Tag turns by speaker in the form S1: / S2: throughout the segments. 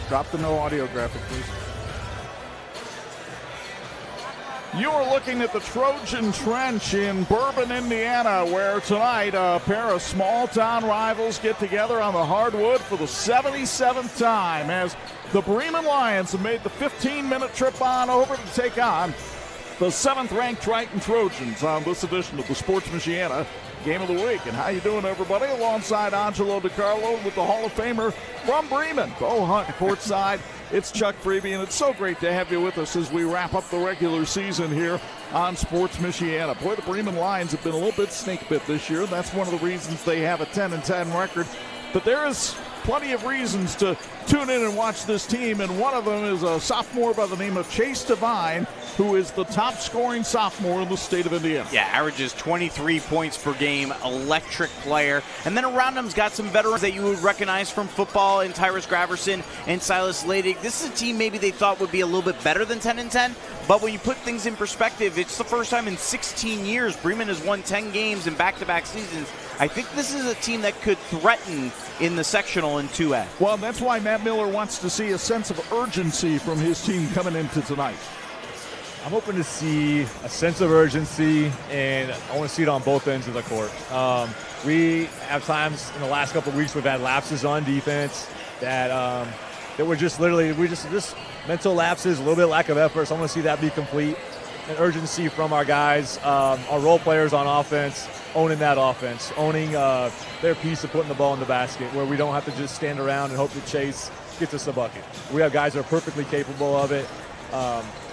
S1: Drop the no audio graphic, please. You are looking at the Trojan Trench in Bourbon, Indiana, where tonight a pair of small-town rivals get together on the hardwood for the 77th time as the Bremen Lions have made the 15-minute trip on over to take on the 7th-ranked Triton Trojans on this edition of the Sports Michiana Game of the Week. And how you doing, everybody? Alongside Angelo Carlo with the Hall of Famer from Bremen, Hundt courtside. It's Chuck Freeby, and it's so great to have you with us as we wrap up the regular season here on Sports Michiana. Boy, the Bremen Lions have been a little bit snake bit this year. That's one of the reasons they have a 10-10 record. But there is plenty of reasons to tune in and watch this team, and one of them is a sophomore by the name of Chase Devine, who is the top-scoring sophomore in the state of Indiana.
S2: Yeah, averages 23 points per game, electric player. And then around him's got some veterans that you would recognize from football in Tyrus Graverson and Silas Ladig. This is a team maybe they thought would be a little bit better than 10-10, but when you put things in perspective, it's the first time in 16 years Bremen has won 10 games in back-to-back seasons. I think this is a team that could threaten in the sectional in 2A.
S1: Well, that's why Matt Miller wants to see a sense of urgency from his team coming into tonight.
S3: I'm hoping to see a sense of urgency, and I want to see it on both ends of the court. We have times in the last couple of weeks we've had lapses on defense that were just literally just mental lapses, a little bit of lack of effort. So I want to see that be complete, and urgency from our guys, our role players on offense, owning that offense, owning their piece of putting the ball in the basket, where we don't have to just stand around and hope that Chase gets us a bucket. We have guys that are perfectly capable of it.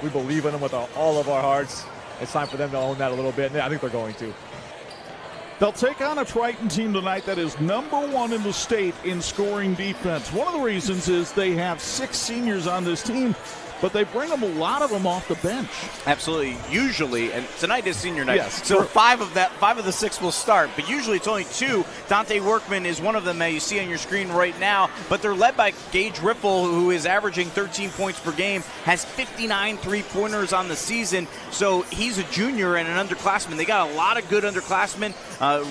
S3: We believe in them with all of our hearts. It's time for them to own that a little bit, and I think they're going to.
S1: They'll take on a Triton team tonight that is #1 in the state in scoring defense. One of the reasons is they have 6 seniors on this team, but they bring them, a lot of them, off the bench.
S2: Absolutely. Usually, and tonight is senior night,
S1: yes,
S2: so 5 of the 6 will start, but usually it's only 2. Dante Workman is one of them that you see on your screen right now, but they're led by Gage Riffle, who is averaging 13 points per game, has 59 three-pointers on the season, so he's a junior and an underclassman. They got a lot of good underclassmen.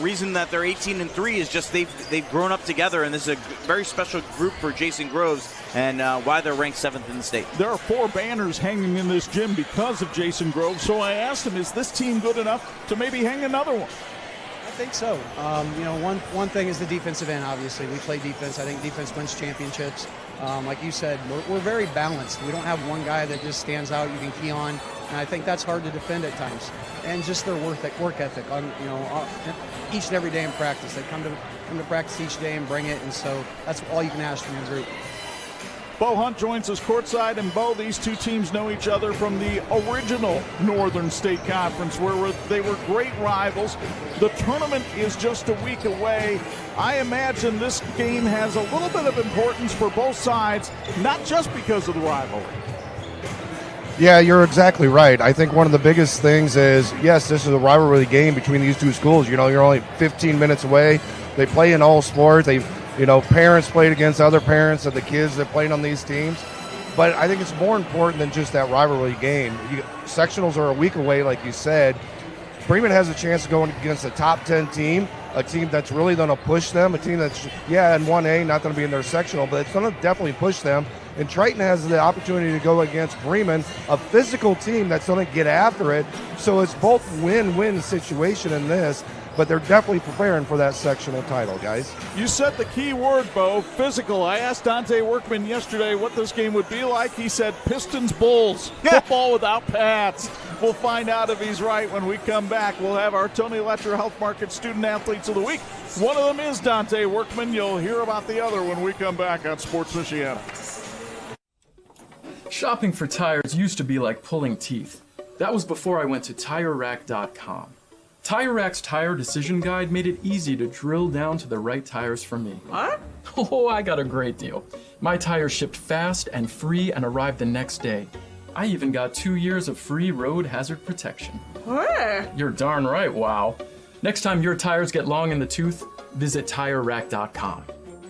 S2: Reason that they're 18-3 is just they've grown up together, and this is a very special group for Jason Groves, and why they're ranked 7th in the state.
S1: There are 4 banners hanging in this gym because of Jason Groves, so I asked him, is this team good enough to maybe hang another one?
S4: I think so. One thing is the defensive end, obviously. We play defense. I think defense wins championships. Like you said, we're very balanced. We don't have one guy that just stands out you can key on, and I think that's hard to defend at times. And just their work ethic on each and every day in practice. They come to practice each day and bring it, and so that's all you can ask from your group.
S1: Bo Hundt joins us courtside, and Bo, these two teams know each other from the original Northern State Conference, where they were great rivals. The tournament is just a week away. I imagine this game has a little bit of importance for both sides, not just because of the rivalry.
S5: Yeah, you're exactly right. I think one of the biggest things is, yes, this is a rivalry game between these two schools. You're only 15 minutes away. They play in all sports. Parents played against other parents of the kids that played on these teams. But I think it's more important than just that rivalry game. Sectionals are a week away, like you said. Bremen has a chance of going against a top 10 team, a team that's really going to push them, a team that's, in 1A, not going to be in their sectional, but it's going to definitely push them. And Triton has the opportunity to go against Bremen, a physical team that's going to get after it. So it's both win-win situation in this. But they're definitely preparing for that sectional title, guys.
S1: You said the key word, Bo, physical. I asked Dante Workman yesterday what this game would be like. He said Pistons-Bulls, football without pads. We'll find out if he's right when we come back. We'll have our Tony Letcher Health Market Student Athletes of the Week. One of them is Dante Workman. You'll hear about the other when we come back on Sports Michiana.
S6: Shopping for tires used to be like pulling teeth. That was before I went to TireRack.com. Tire Rack's Tire Decision Guide made it easy to drill down to the right tires for me.
S7: What?
S6: Oh, I got a great deal. My tires shipped fast and free and arrived the next day. I even got 2 years of free road hazard protection.
S7: Where?
S6: You're darn right, wow. Next time your tires get long in the tooth, visit TireRack.com.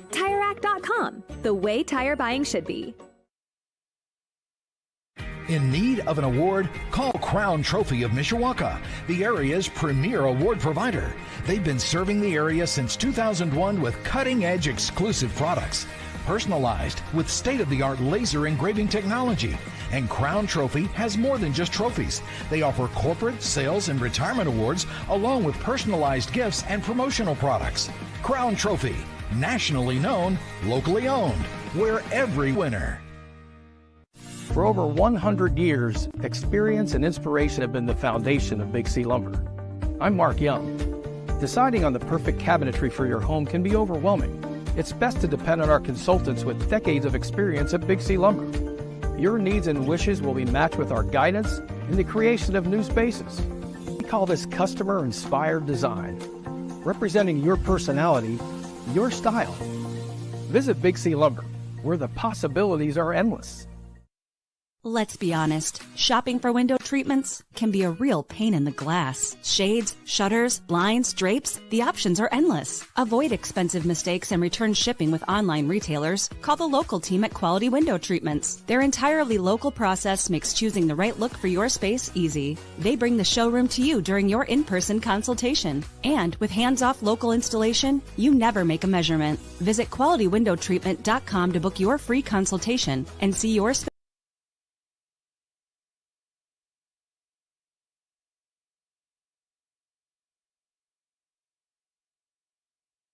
S8: TireRack.com, the way tire buying should be.
S9: In need of an award? Call Crown Trophy of Mishawaka, the area's premier award provider. They've been serving the area since 2001 with cutting-edge exclusive products. personalized with state-of-the-art laser engraving technology. And Crown Trophy has more than just trophies. They offer corporate, sales, and retirement awards, along with personalized gifts and promotional products. Crown Trophy, nationally known, locally owned. We're every winner.
S7: For over 100 years, experience and inspiration have been the foundation of Big C Lumber. I'm Mark Young. Deciding on the perfect cabinetry for your home can be overwhelming. It's best to depend on our consultants with decades of experience at Big C Lumber. Your needs and wishes will be matched with our guidance in the creation of new spaces. We call this customer-inspired design, representing your personality, your style. Visit Big C Lumber, where the possibilities are endless.
S10: Let's be honest, shopping for window treatments can be a real pain in the glass. Shades, shutters, blinds, drapes, the options are endless. Avoid expensive mistakes and return shipping with online retailers. Call the local team at Quality Window Treatments. Their entirely local process makes choosing the right look for your space easy. They bring the showroom to you during your in-person consultation. And with hands-off local installation, you never make a measurement. Visit QualityWindowTreatment.com to book your free consultation and see your space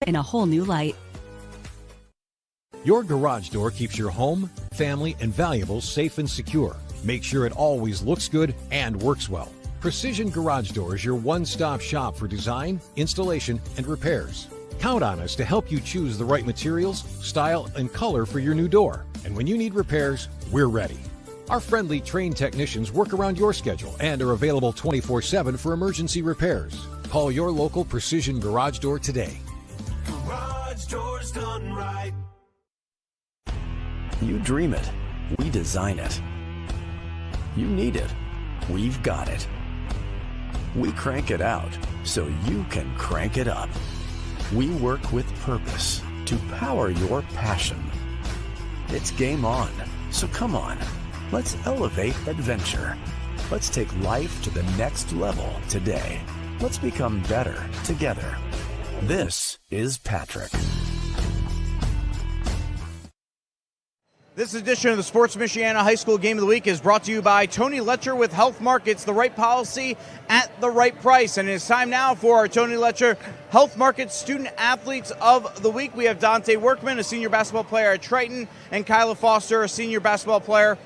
S10: in a whole new light.
S11: Your garage door keeps your home, family, and valuables safe and secure. Make sure it always looks good and works well. Precision Garage Door is your one-stop shop for design, installation, and repairs. Count on us to help you choose the right materials, style, and color for your new door. And when you need repairs, we're ready. Our friendly trained technicians work around your schedule and are available 24/7 for emergency repairs. Call your local Precision Garage Door today.
S12: Garage doors done right.
S13: You dream it, we design it. You need it, we've got it. We crank it out so you can crank it up. We work with purpose to power your passion. It's game on, so come on, let's elevate adventure. Let's take life to the next level today. Let's become better together. This is Patrick.
S2: This edition of the Sports Michiana High School Game of the Week is brought to you by Tony Letcher with Health Markets, the right policy at the right price. And it's time now for our Tony Letcher Health Markets Student Athletes of the Week. We have Dante Workman, a senior basketball player at Triton, and Kylo Foster, a senior basketball player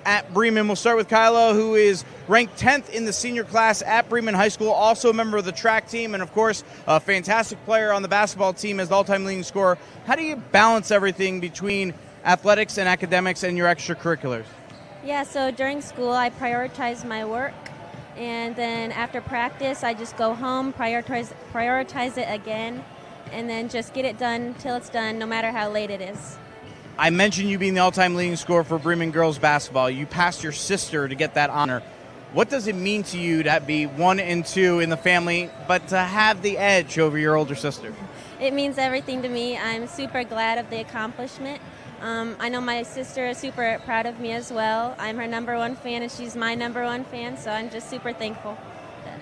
S2: at Bremen. We'll start with Kylo, who is ranked 10th in the senior class at Bremen High School, also a member of the track team, and of course, a fantastic player on the basketball team as the all-time leading scorer. How do you balance everything between athletics and academics and your extracurriculars?
S14: Yeah, so during school, I prioritize my work, and then after practice, I just go home, prioritize it again, and then just get it done till it's done, no matter how late it is.
S2: I mentioned you being the all-time leading scorer for Bremen girls basketball. You passed your sister to get that honor. What does it mean to you to be 1 and 2 in the family, but to have the edge over your older sister?
S14: It means everything to me. I'm super glad of the accomplishment. I know my sister is super proud of me as well. I'm her #1 fan, and she's my #1 fan, so I'm just super thankful.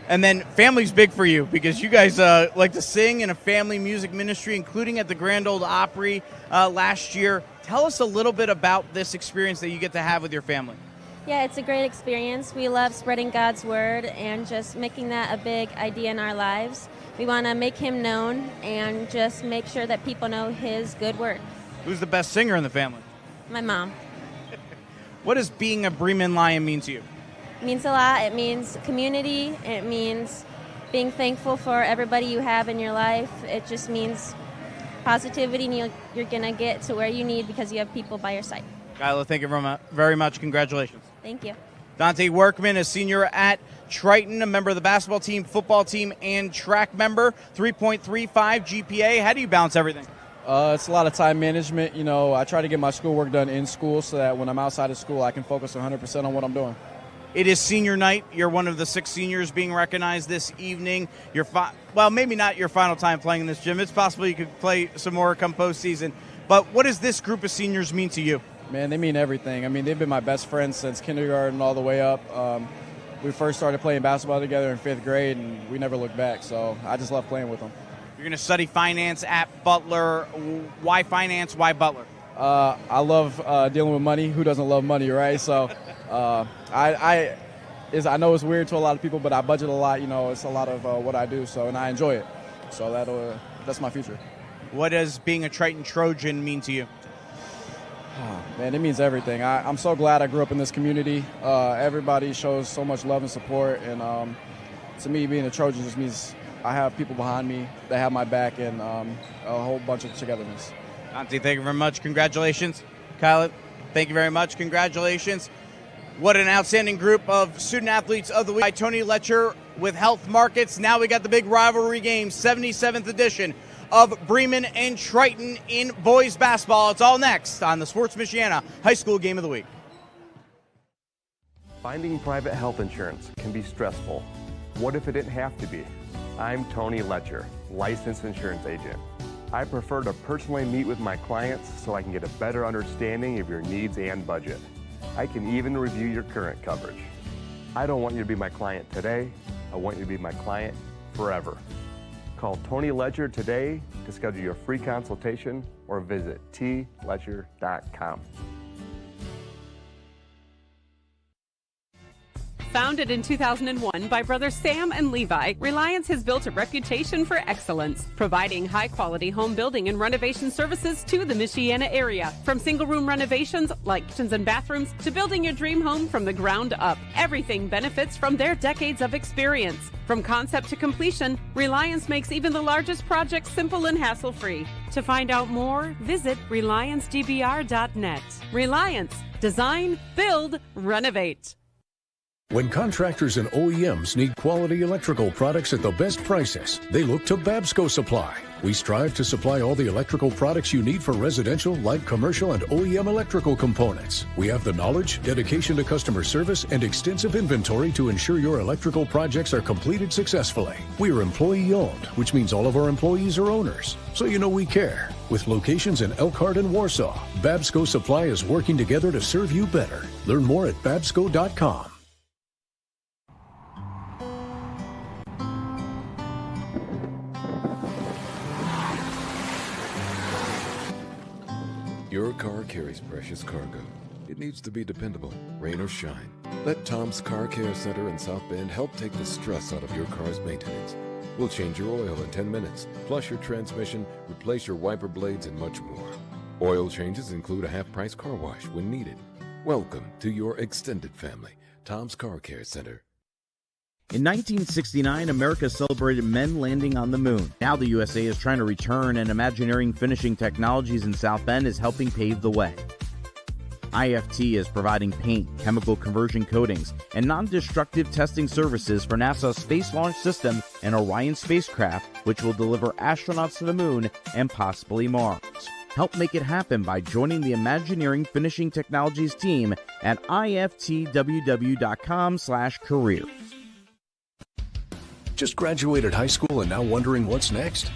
S2: And then family's big for you because you guys like to sing in a family music ministry, including at the Grand Ole Opry last year. Tell us a little bit about this experience that you get to have with your family.
S14: Yeah, it's a great experience. We love spreading God's word and just making that a big idea in our lives. We want to make him known and just make sure that people know his good word.
S2: Who's the best singer in the family?
S14: My mom.
S2: What does being a Bremen Lion mean to you?
S14: It means a lot. It means community. It means being thankful for everybody you have in your life. It just means positivity, and you're going to get to where you need because you have people by your side.
S2: Kylo, thank you very much. Congratulations.
S14: Thank you.
S2: Dante Workman, a senior at Triton, a member of the basketball team, football team, and track member, 3.35 GPA. How do you balance everything?
S15: It's a lot of time management. You know, I try to get my schoolwork done in school so that when I'm outside of school, I can focus 100% on what I'm doing.
S2: It is senior night. You're one of the 6 seniors being recognized this evening. Well, maybe not your final time playing in this gym. It's possible you could play some more come postseason. But what does this group of seniors mean to you?
S15: Man, they mean everything. I mean, they've been my best friends since kindergarten all the way up. We first started playing basketball together in 5th grade, and we never looked back. So I just love playing with them.
S2: You're going to study finance at Butler. Why finance? Why Butler?
S15: I love dealing with money. Who doesn't love money, right? So I know it's weird to a lot of people, but I budget a lot. You know, it's a lot of what I do, and I enjoy it. So that's my future.
S2: What does being a Triton Trojan mean to you?
S15: Oh, man, it means everything. I'm so glad I grew up in this community. Everybody shows so much love and support, and to me, being a Trojan just means I have people behind me that have my back, and a whole bunch of togetherness.
S2: Dante, thank you very much. Congratulations. Kyle, thank you very much. Congratulations. What an outstanding group of student athletes of the week by Tony Letcher with Health Markets. Now we got the big rivalry game, 77th edition of Bremen and Triton in boys basketball. It's all next on the Sports Michiana High School Game of the Week.
S16: Finding private health insurance can be stressful. What if it didn't have to be? I'm Tony Letcher, licensed insurance agent. I prefer to personally meet with my clients so I can get a better understanding of your needs and budget. I can even review your current coverage. I don't want you to be my client today. I want you to be my client forever. Call Tony Letcher today to schedule your free consultation or visit tletcher.com.
S17: Founded in 2001 by brothers Sam and Levi, Reliance has built a reputation for excellence, providing high-quality home building and renovation services to the Michiana area. From single-room renovations like kitchens and bathrooms to building your dream home from the ground up, everything benefits from their decades of experience. From concept to completion, Reliance makes even the largest projects simple and hassle-free. To find out more, visit RelianceDBR.net. Reliance. Design, build, renovate.
S11: When contractors and OEMs need quality electrical products at the best prices, they look to Babsco Supply. We strive to supply all the electrical products you need for residential, light commercial, and OEM electrical components. We have the knowledge, dedication to customer service, and extensive inventory to ensure your electrical projects are completed successfully. We are employee-owned, which means all of our employees are owners, so you know we care. With locations in Elkhart and Warsaw, Babsco Supply is working together to serve you better. Learn more at babsco.com.
S18: Your car carries precious cargo. It needs to be dependable, rain or shine. Let Tom's Car Care Center in South Bend help take the stress out of your car's maintenance. We'll change your oil in 10 minutes, flush your transmission, replace your wiper blades, and much more. Oil changes include a half-price car wash when needed. Welcome to your extended family, Tom's Car Care Center.
S19: In 1969, America celebrated men landing on the moon. Now the USA is trying to return, and Imagineering Finishing Technologies in South Bend is helping pave the way. IFT is providing paint, chemical conversion coatings, and non-destructive testing services for NASA's Space Launch System and Orion spacecraft, which will deliver astronauts to the moon and possibly Mars. Help make it happen by joining the Imagineering Finishing Technologies team at iftww.com/career.
S11: Just graduated high school and now wondering what's next?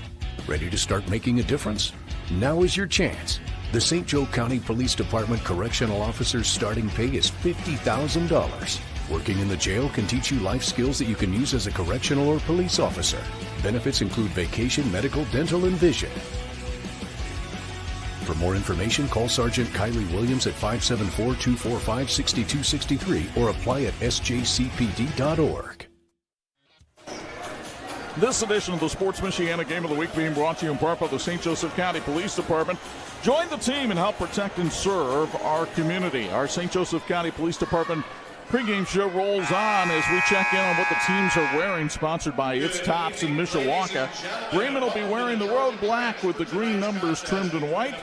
S11: Ready to start making a difference? Now is your chance. The St. Joe County Police Department Correctional Officer's starting pay is $50,000. Working in the jail can teach you life skills that you can use as a correctional or police officer. Benefits include vacation, medical, dental, and vision. For more information, call Sergeant Kylie Williams at 574-245-6263 or apply at sjcpd.org.
S1: This edition of the Sports Michiana Game of the Week being brought to you in part by the St. Joseph County Police Department. Join the team and help protect and serve our community. Our St. Joseph County Police Department pregame show rolls on as we check in on what the teams are wearing, sponsored by It's Tops in Mishawaka. Bremen will be wearing the road black with the green numbers trimmed in white.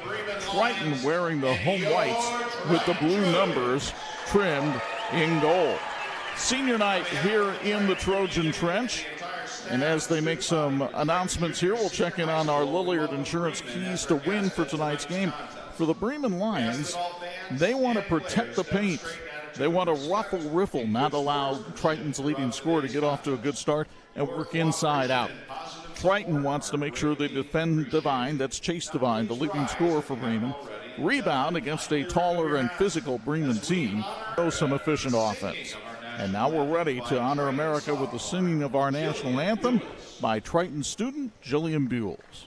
S1: Triton wearing the home whites with the blue numbers trimmed in gold. Senior night here in the Trojan Trench. And as they make some announcements here, we'll check in on our Lilliard Insurance keys to win for tonight's game. For the Bremen Lions, they want to protect the paint. They want to riffle, not allow Triton's leading scorer to get off to a good start and work inside out. Triton wants to make sure they defend Devine. That's Chase Devine, the leading scorer for Bremen. Rebound against a taller and physical Bremen team. Show some efficient offense. And now we're ready to honor America with the singing of our national anthem by Triton student Jillian Buells.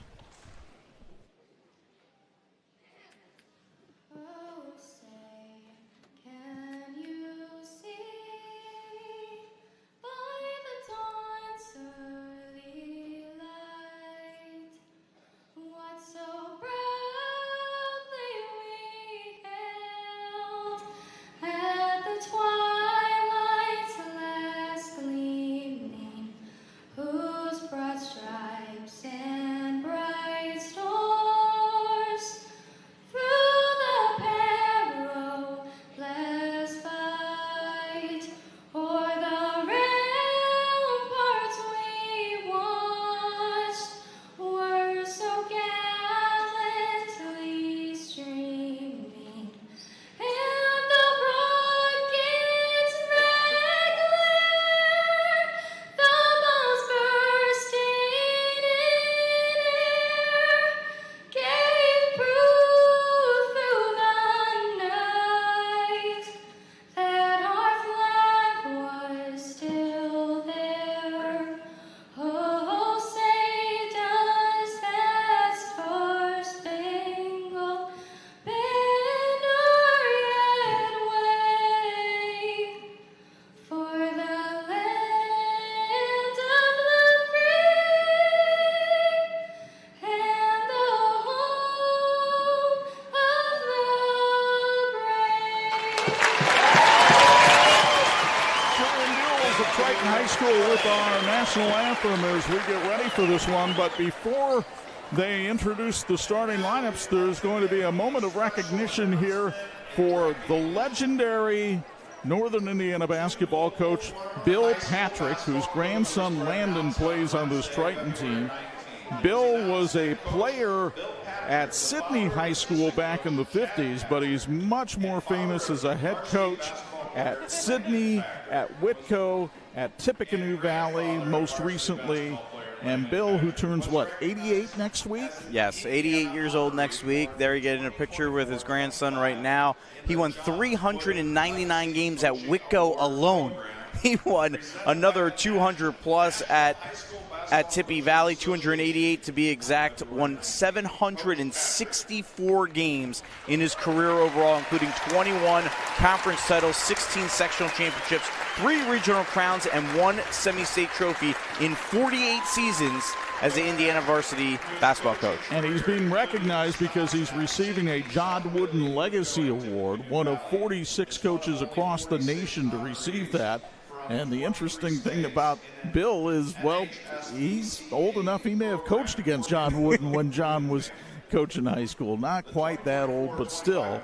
S1: School with our national anthem as we get ready for this one. But before they introduce the starting lineups, there's going to be a moment of recognition here for the legendary Northern Indiana basketball coach Bill Patrick, whose grandson Landon plays on this Triton team. Bill was a player at Sydney High School back in the 50s, but he's much more famous as a head coach at Sydney, at Whitco, at Tippecanoe Valley most recently. And Bill, who turns, 88 next week?
S2: Yes, 88 years old next week. There you get in a picture with his grandson right now. He won 399 games at Whitco alone. He won another 200-plus at Tippy Valley, 288 to be exact, won 764 games in his career overall, including 21 conference titles, 16 sectional championships, 3 regional crowns, and 1 semi-state trophy in 48 seasons as the Indiana varsity basketball coach.
S1: And he's being recognized because he's receiving a John Wooden Legacy Award, one of 46 coaches across the nation to receive that. And the interesting thing about Bill is, he's old enough he may have coached against John Wooden when John was coaching high school. Not quite that old, but still,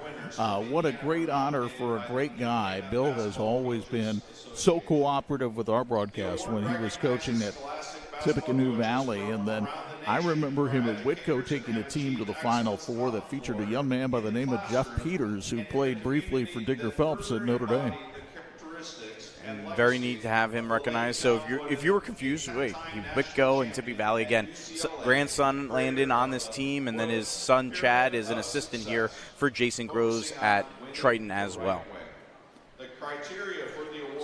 S1: what a great honor for a great guy. Bill has always been so cooperative with our broadcast when he was coaching at Tippecanoe Valley. And then I remember him at Whitco taking a team to the Final Four that featured a young man by the name of Jeff Peters, who played briefly for Digger Phelps at Notre Dame.
S2: And very neat to have him recognized. So if you were confused, Whitco and Tippy Valley again. Grandson Landon on this team, and then his son Chad is an assistant here for Jason Groves at Triton as well.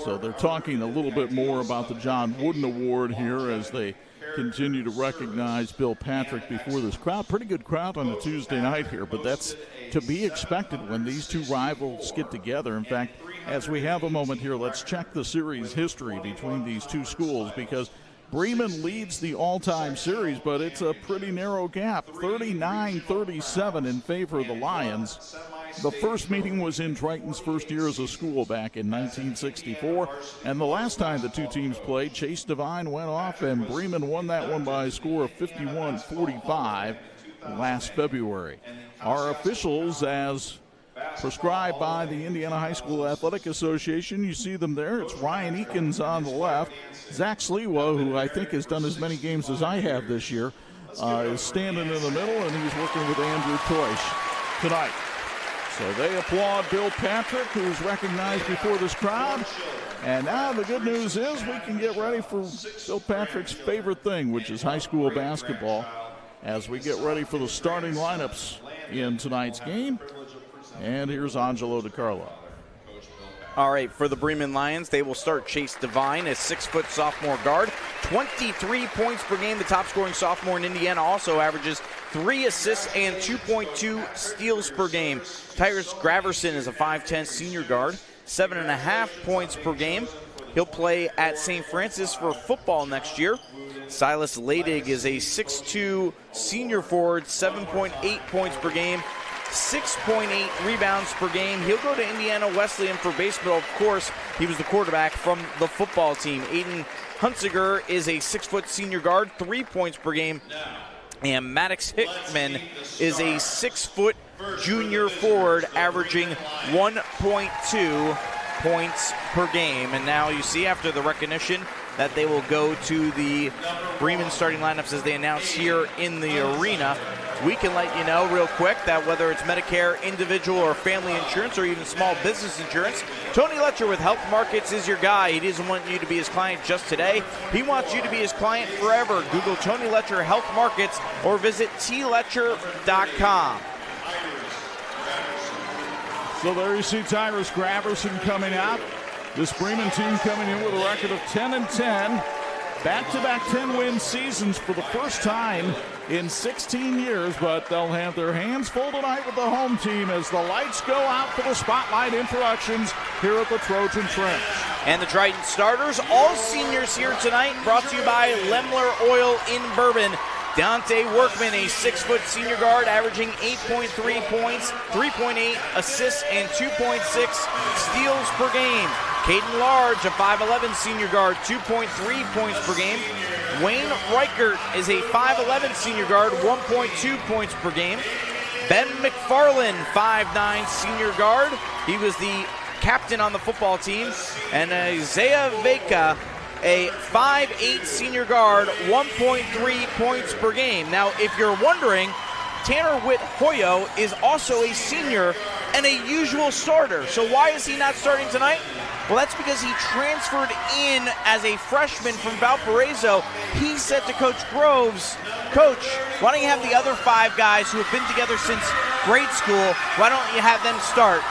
S1: So they're talking a little bit more about the John Wooden Award here as they continue to recognize Bill Patrick before this crowd. Pretty good crowd on a Tuesday night here, but that's to be expected when these two rivals get together. In fact, as we have a moment here, let's check the series history between these two schools, because Bremen leads the all-time series, but it's a pretty narrow gap, 39-37 in favor of the Lions. The first meeting was in Triton's first year as a school back in 1964, and the last time the two teams played, Chase Devine went off and Bremen won that one by a score of 51-45 last February. Our officials, as prescribed by the Indiana High School Athletic Association, you see them there. It's Ryan Eakins on the left. Zach Sliwa, who I think has done as many games as I have this year, is standing in the middle, and he's working with Andrew Toish tonight. So they applaud Bill Patrick, who's recognized before this crowd. And now the good news is we can get ready for Bill Patrick's favorite thing, which is high school basketball, as we get ready for the starting lineups in tonight's game. And here's Angelo to Carlo.
S2: All right, for the Bremen Lions, they will start Chase Devine, a 6-foot sophomore guard. 23 points per game. The top-scoring sophomore in Indiana also averages 3 assists and 2.2 steals per game. Tyrus Graverson is a 5'10 senior guard, 7.5 points per game. He'll play at St. Francis for football next year. Silas Ladig is a 6'2 senior forward, 7.8 points per game. 6.8 rebounds per game. He'll go to Indiana Wesleyan for baseball. Of course, he was the quarterback from the football team. Aiden Huntsiger is a 6-foot senior guard, 3 points per game. And Maddox Hickman is a 6-foot junior forward, averaging 1.2 points per game. And now you see, after the recognition, that they will go to the Bremen starting lineups as they announce here in the arena. We can let you know real quick that whether it's Medicare, individual, or family insurance, or even small business insurance, Tony Letcher with Health Markets is your guy. He doesn't want you to be his client just today. He wants you to be his client forever. Google Tony Letcher Health Markets or visit tletcher.com.
S1: So there you see Tyrus Graverson coming out. This Bremen team coming in with a record of 10-10. Back-to-back 10-win seasons for the first time in 16 years, but they'll have their hands full tonight with the home team as the lights go out for the spotlight introductions here at the Trojan Trench.
S2: And the Triton starters, all seniors here tonight, brought to you by Lemler Oil in Bourbon. Dante Workman, a 6-foot senior guard, averaging 8.3 points, 3.8 assists, and 2.6 steals per game. Caden Large, a 5'11 senior guard, 2.3 points per game. Wayne Reichert is a 5'11 senior guard, 1.2 points per game. Ben McFarland, 5'9 senior guard. He was the captain on the football team. And Isaiah Veka, a 5'8 senior guard, 1.3 points per game. Now, if you're wondering, Tanner Witt-Hoyo is also a senior and a usual starter. So why is he not starting tonight? Well, that's because he transferred in as a freshman from Valparaiso. He said to Coach Groves, Coach, why don't you have the other 5 guys who have been together since grade school, why don't you have them start?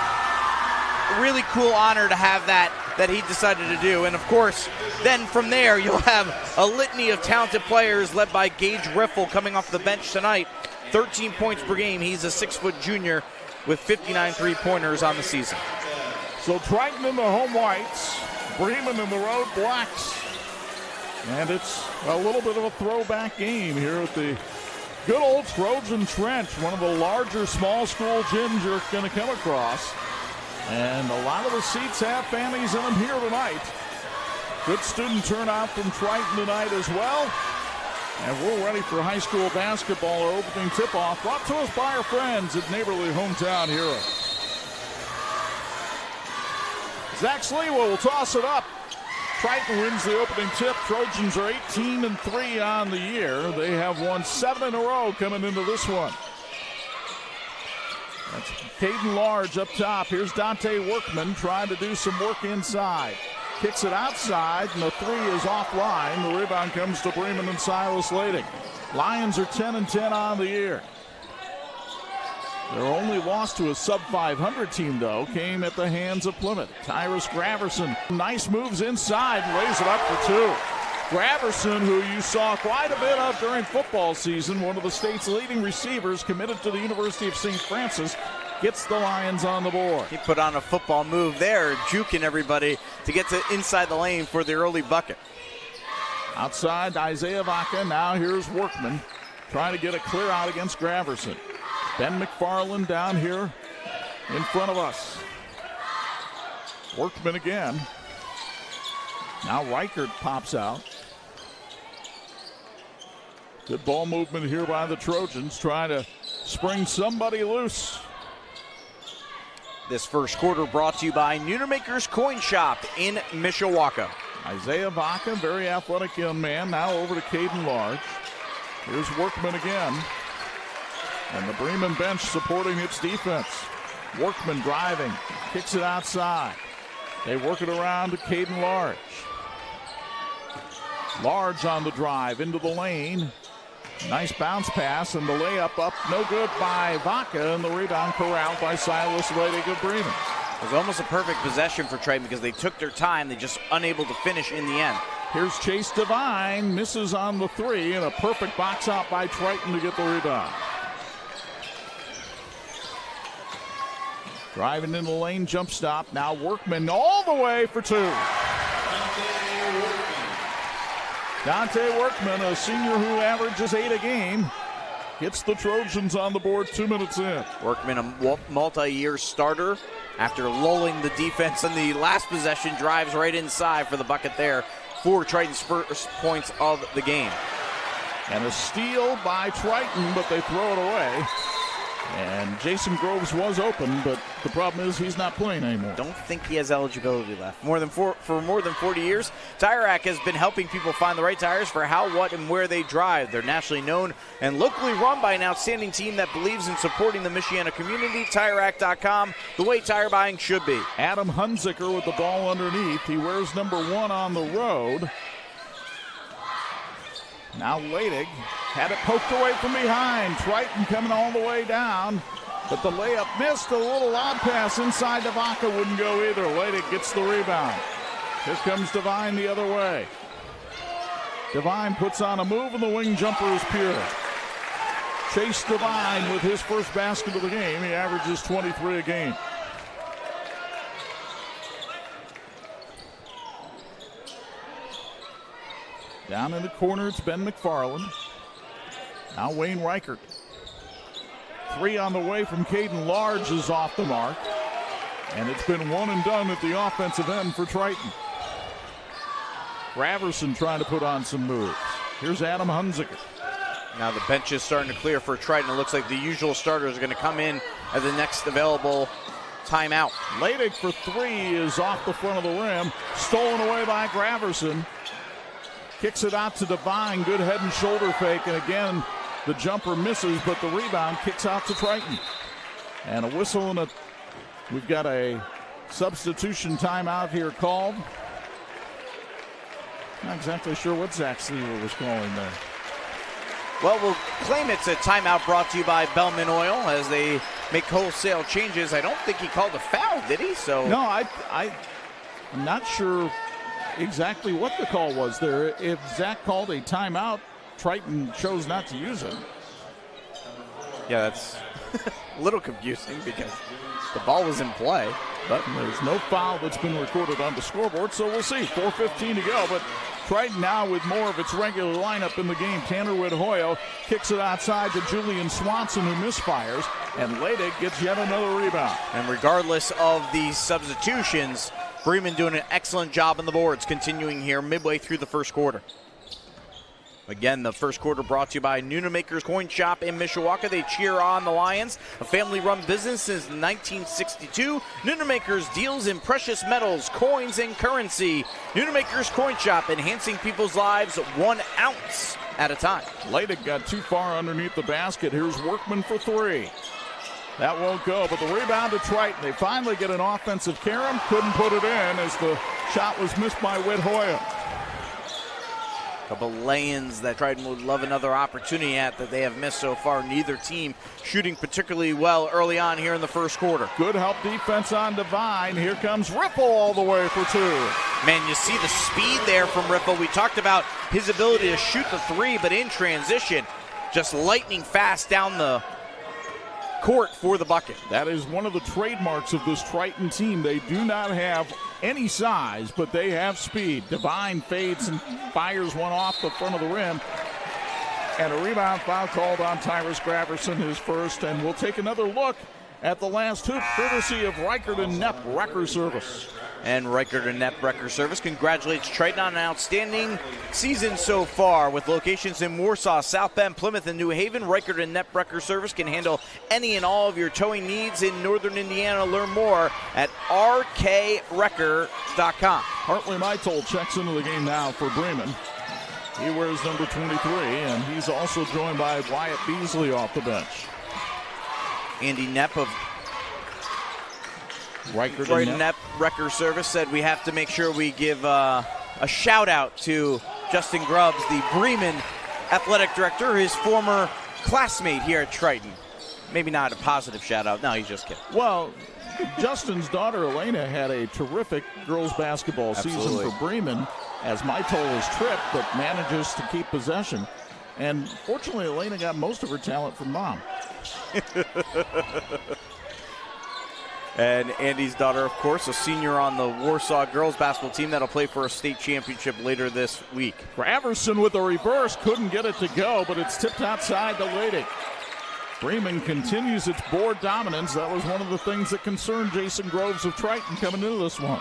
S2: A really cool honor to have that he decided to do. And of course, then from there, you'll have a litany of talented players led by Gage Riffle coming off the bench tonight. 13 points per game. He's a 6-foot junior with 59 three-pointers on the season.
S1: So Triton in the home whites, Bremen in the road blacks. And it's a little bit of a throwback game here at the good old Trojan Trench, one of the larger small school gyms you're going to come across. And a lot of the seats have families in them here tonight. Good student turnout from Triton tonight as well. And we're ready for high school basketball. Our opening tip-off brought to us by our friends at Neighborly Hometown Hero. Zach Sliwa will toss it up. Triton wins the opening tip. Trojans are 18-3 on the year. They have won 7 in a row coming into this one. That's Caden Large up top. Here's Dante Workman trying to do some work inside. Kicks it outside, and the 3 is offline. The rebound comes to Bremen and Silas Lading. Lions are 10-10 on the year. Their only loss to a sub-500 team, though, came at the hands of Plymouth. Tyrus Graverson, nice moves inside, lays it up for 2. Graverson, who you saw quite a bit of during football season, one of the state's leading receivers, committed to the University of St. Francis, gets the Lions on the board.
S2: He put on a football move there, juking everybody to get to inside the lane for the early bucket.
S1: Outside, Isaiah Vaca. Now here's Workman trying to get a clear out against Graverson. Ben McFarland down here in front of us. Workman again. Now Reichert pops out. Good ball movement here by the Trojans, trying to spring somebody loose.
S2: This first quarter brought to you by Noonamaker's Coin Shop in Mishawaka.
S1: Isaiah Vaca, very athletic young man. Now over to Caden Large. Here's Workman again. And the Bremen bench supporting its defense. Workman driving, kicks it outside. They work it around to Caden Large. Large on the drive into the lane. Nice bounce pass, and the layup up, no good by Vaca, and the rebound corralled by Silas Lading of Bremen.
S2: It was almost a perfect possession for Triton because they took their time. They just unable to finish in the end.
S1: Here's Chase Devine, misses on the 3, and a perfect box out by Triton to get the rebound. Driving in the lane, jump stop. Now Workman all the way for 2. Dante Workman, a senior who averages 8 a game, gets the Trojans on the board 2 minutes in.
S2: Workman, a multi-year starter. After lulling the defense in the last possession, drives right inside for the bucket there for Triton's first points of the game.
S1: And a steal by Triton, but they throw it away. And Jason Groves was open, but the problem is he's not playing anymore.
S2: Don't think he has eligibility left. For more than 40 years, Tire Rack has been helping people find the right tires for how, what, and where they drive. They're nationally known and locally run by an outstanding team that believes in supporting the Michiana community. TireRack.com, the way tire buying should be.
S1: Adam Hunziker with the ball underneath. He wears number 1 on the road. Now Lading had it poked away from behind. Triton coming all the way down, but the layup missed. A little lob pass inside to Vaca, wouldn't go either. Lading gets the rebound. Here comes Devine the other way. Devine puts on a move, and the wing jumper is pure. Chase Devine with his first basket of the game. He averages 23 a game. Down in the corner, it's Ben McFarland. Now Wayne Reichert. 3 on the way from Caden Large is off the mark. And it's been one and done at the offensive end for Triton. Graverson trying to put on some moves. Here's Adam Hunziker.
S2: Now the bench is starting to clear for Triton. It looks like the usual starters are going to come in at the next available timeout.
S1: Leidig for three is off the front of the rim. Stolen away by Graverson. Kicks it out to Devine. Good head and shoulder fake. And again, the jumper misses, but the rebound kicks out to Triton. And a whistle and we've got a substitution timeout here called. Not exactly sure what Zach Seaver was calling there.
S2: Well, we'll claim it's a timeout brought to you by Bellman Oil as they make wholesale changes. I don't think he called a foul, did he? So
S1: no, I'm not sure exactly what the call was there. If Zach called a timeout, Triton chose not to use it.
S2: Yeah, that's a little confusing because the ball was in play.
S1: But there's no foul that's been recorded on the scoreboard, so we'll see. 4:15 to go, but Triton now with more of its regular lineup in the game. Tanner Wood-Hoyle kicks it outside to Julian Swanson, who misfires, and Leidig gets yet another rebound.
S2: And regardless of these substitutions, Bremen doing an excellent job on the boards, continuing here midway through the first quarter. Again, the first quarter brought to you by Nunamaker's Coin Shop in Mishawaka. They cheer on the Lions, a family-run business since 1962. Nunamaker's deals in precious metals, coins, and currency. Nunamaker's Coin Shop, enhancing people's lives 1 ounce at a time.
S1: Leidig got too far underneath the basket. Here's Workman for three. That won't go, but the rebound to Triton. They finally get an offensive carom. Couldn't put it in as the shot was missed by Wood-Hoyle.
S2: Couple lay-ins that Triton would love another opportunity at that they have missed so far. Neither team shooting particularly well early on here in the first quarter.
S1: Good help defense on Devine. Here comes Riffle all the way for two.
S2: Man, you see the speed there from Riffle. We talked about his ability to shoot the three, but in transition, just lightning fast down the court for the bucket.
S1: That is one of the trademarks of this Triton team. They do not have any size, but they have speed. Devine fades and fires one off the front of the rim. And a rebound foul called on Tyrus Graverson, his first. And we'll take another look at the last hoop, courtesy of Reichert and Knepp Wrecker Service.
S2: And Reichert and Knepp Wrecker Service congratulates Triton on an outstanding season so far. With locations in Warsaw, South Bend, Plymouth, and New Haven, Reichert and Knepp Wrecker Service can handle any and all of your towing needs in northern Indiana. Learn more at rkwrecker.com.
S1: Hartley Meitel checks into the game now for Bremen. He wears number 23, and he's also joined by Wyatt Beasley off the bench.
S2: Andy Knepp of
S1: Reichert
S2: and Knepp Wrecker Service said we have to make sure we give a shout out to Justin Grubbs, the Bremen athletic director, his former classmate here at Triton. Maybe not a positive shout out. No, he's just kidding.
S1: Well, Justin's daughter Elena had a terrific girls basketball season for Bremen as Meitel is tripped but manages to keep possession. And fortunately, Elena got most of her talent from mom.
S2: And Andy's daughter, of course, a senior on the Warsaw girls basketball team that'll play for a state championship later this week.
S1: Graverson with a reverse, couldn't get it to go, but it's tipped outside to Leidig. Bremen continues its board dominance. That was one of the things that concerned Jason Groves of Triton coming into this one.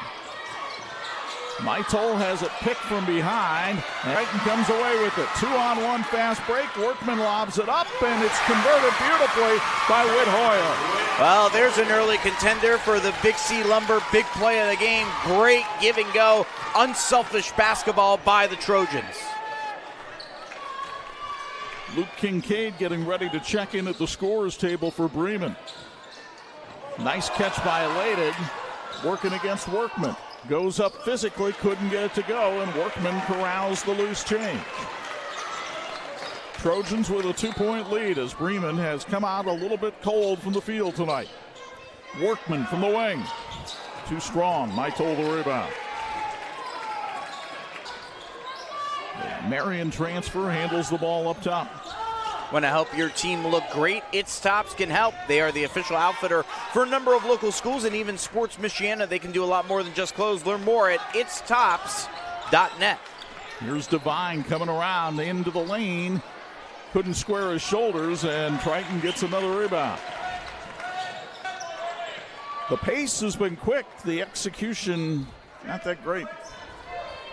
S1: Meitel has it picked from behind. Triton comes away with it. 2-on-1 fast break. Workman lobs it up, and it's converted beautifully by Wood-Hoyle.
S2: Well, there's an early contender for the Big C Lumber big play of the game. Great give and go, unselfish basketball by the Trojans.
S1: Luke Kincaid getting ready to check in at the scorer's table for Bremen. Nice catch by Leidig, working against Workman. Goes up physically, couldn't get it to go, and Workman corrals the loose change. Trojans with a 2-point lead as Bremen has come out a little bit cold from the field tonight. Workman from the wing. Too strong. Meitel the rebound. The Marion transfer handles the ball up top.
S2: Want to help your team look great? It's Tops can help. They are the official outfitter for a number of local schools and even Sports Michiana. They can do a lot more than just clothes. Learn more at itstops.net.
S1: Here's Devine coming around into the lane. Couldn't square his shoulders, and Triton gets another rebound. The pace has been quick. The execution, not that great.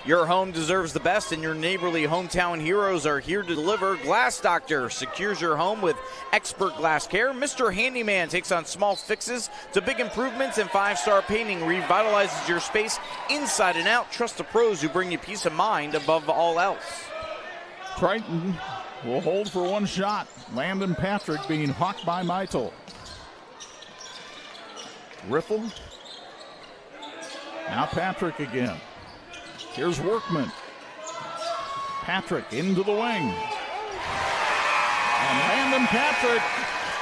S2: Your home deserves the best, and your neighborly hometown heroes are here to deliver. Glass Doctor secures your home with expert glass care. Mr. Handyman takes on small fixes to big improvements, and 5-star painting revitalizes your space inside and out. Trust the pros who bring you peace of mind above all else.
S1: Triton will hold for one shot. Landon Patrick being hawked by Mitel. Riffle. Now Patrick again. Here's Workman. Patrick into the wing. And Landon Patrick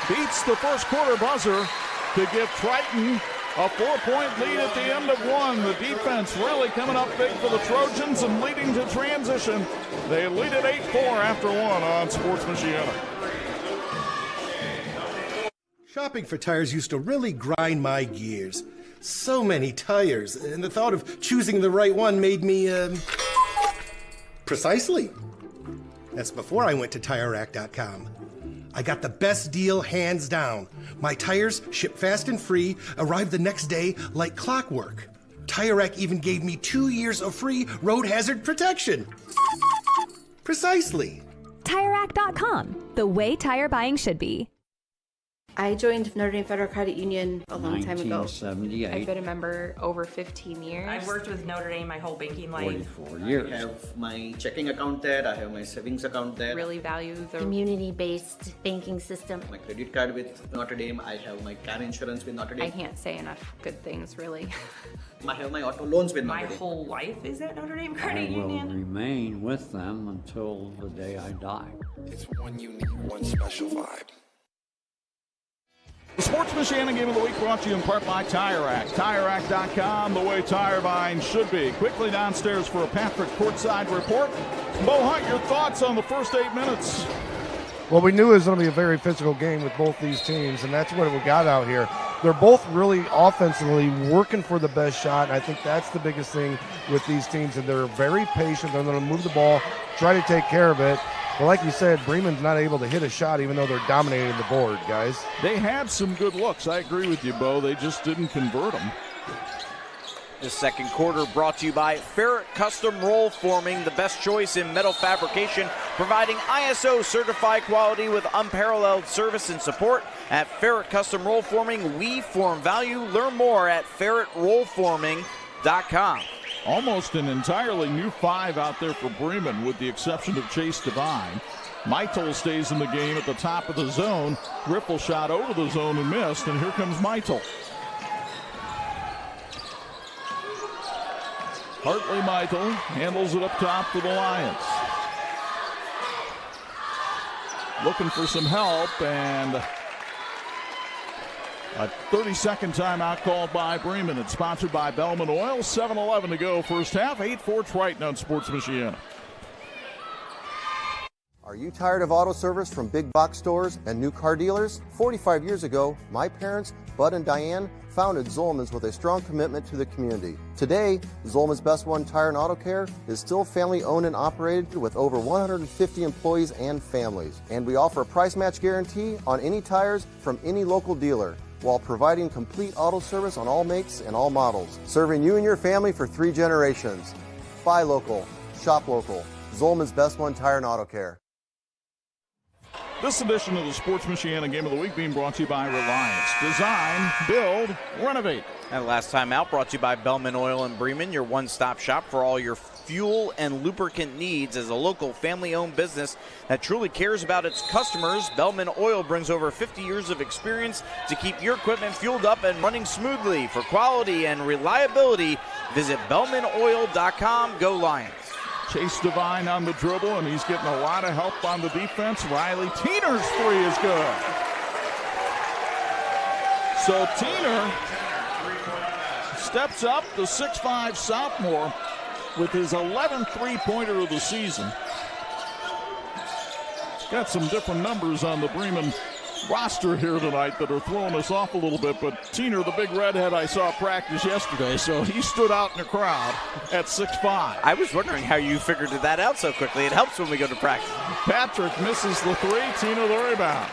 S1: beats the first quarter buzzer to give Triton a 4-point lead at the end of one. The defense really coming up big for the Trojans and leading to transition. They lead at 8-4 after one on Sports Michiana.
S20: Shopping for tires used to really grind my gears. So many tires, and the thought of choosing the right one made me, precisely. That's before I went to TireRack.com. I got the best deal hands down. My tires ship fast and free, arrive the next day like clockwork. Tire Rack even gave me 2 years of free road hazard protection. Precisely.
S8: TireRack.com, the way tire buying should be.
S21: I joined Notre Dame Federal Credit Union a long time ago.
S22: 1978.
S21: I've been a member over 15 years.
S23: I've worked with Notre Dame my whole banking life.
S22: 44 years.
S24: I have my checking account there, I have my savings account there.
S21: Really value the
S25: community-based banking system.
S24: My credit card with Notre Dame, I have my car insurance with Notre Dame.
S21: I can't say enough good things, really.
S24: I have my auto loans with Notre Dame.
S23: My whole life is at Notre Dame
S22: I
S23: Credit
S22: will
S23: Union.
S22: remain with them until the day I die.
S26: It's one unique, one special vibe.
S1: The Sports Michiana Game of the Week brought to you in part by Tire Rack. TireRack.com, the way tire buying should be. Quickly downstairs for a Patrick courtside report. Bo Hundt, your thoughts on the first 8 minutes?
S5: Well, we knew it was going to be a very physical game with both these teams, and that's what we got out here. They're both really offensively working for the best shot, and I think that's the biggest thing with these teams, and they're very patient. They're going to move the ball, try to take care of it. But like you said, Bremen's not able to hit a shot even though they're dominating the board, guys.
S1: They had some good looks. I agree with you, Bo. They just didn't convert them.
S2: The second quarter brought to you by Ferret Custom Roll Forming, the best choice in metal fabrication, providing ISO certified quality with unparalleled service and support. At Ferret Custom Roll Forming, we form value. Learn more at ferretrollforming.com.
S1: Almost an entirely new five out there for Bremen, with the exception of Chase Devine. Mitel stays in the game at the top of the zone. Riffle shot over the zone and missed, and here comes Mitel. Hartley Mitel handles it up top for the Lions. Looking for some help, and a 30-second timeout called by Bremen. It's sponsored by Bellman Oil. 7:11 to go first half. 8-4 Triton on Sports Michiana.
S27: Are you tired of auto service from big box stores and new car dealers? 45 years ago, my parents, Bud and Diane, founded Zolman's with a strong commitment to the community. Today, Zolman's Best One Tire and Auto Care is still family owned and operated with over 150 employees and families. And we offer a price match guarantee on any tires from any local dealer, while providing complete auto service on all makes and all models, serving you and your family for 3 generations. Buy local, shop local. Zolman's Best One Tire and Auto Care.
S1: This edition of the Sports Michiana Game of the Week being brought to you by Reliance. Design, build, renovate.
S2: And last time out brought to you by Bellman Oil in Bremen, your one-stop shop for all your fuel and lubricant needs. As a local family-owned business that truly cares about its customers, Bellman Oil brings over 50 years of experience to keep your equipment fueled up and running smoothly. For quality and reliability, visit BellmanOil.com. Go Lions.
S1: Chase Devine on the dribble, and he's getting a lot of help on the defense. Riley Tiener's three is good. So Tiener steps up, the 6'5 sophomore, with his 11th three-pointer of the season. Got some different numbers on the Bremen roster here tonight that are throwing us off a little bit, but Tiener, the big redhead I saw practice yesterday, so he stood out in the crowd at 6'5".
S2: I was wondering how you figured that out so quickly. It helps when we go to practice.
S1: Patrick misses the three, Tiener the rebound.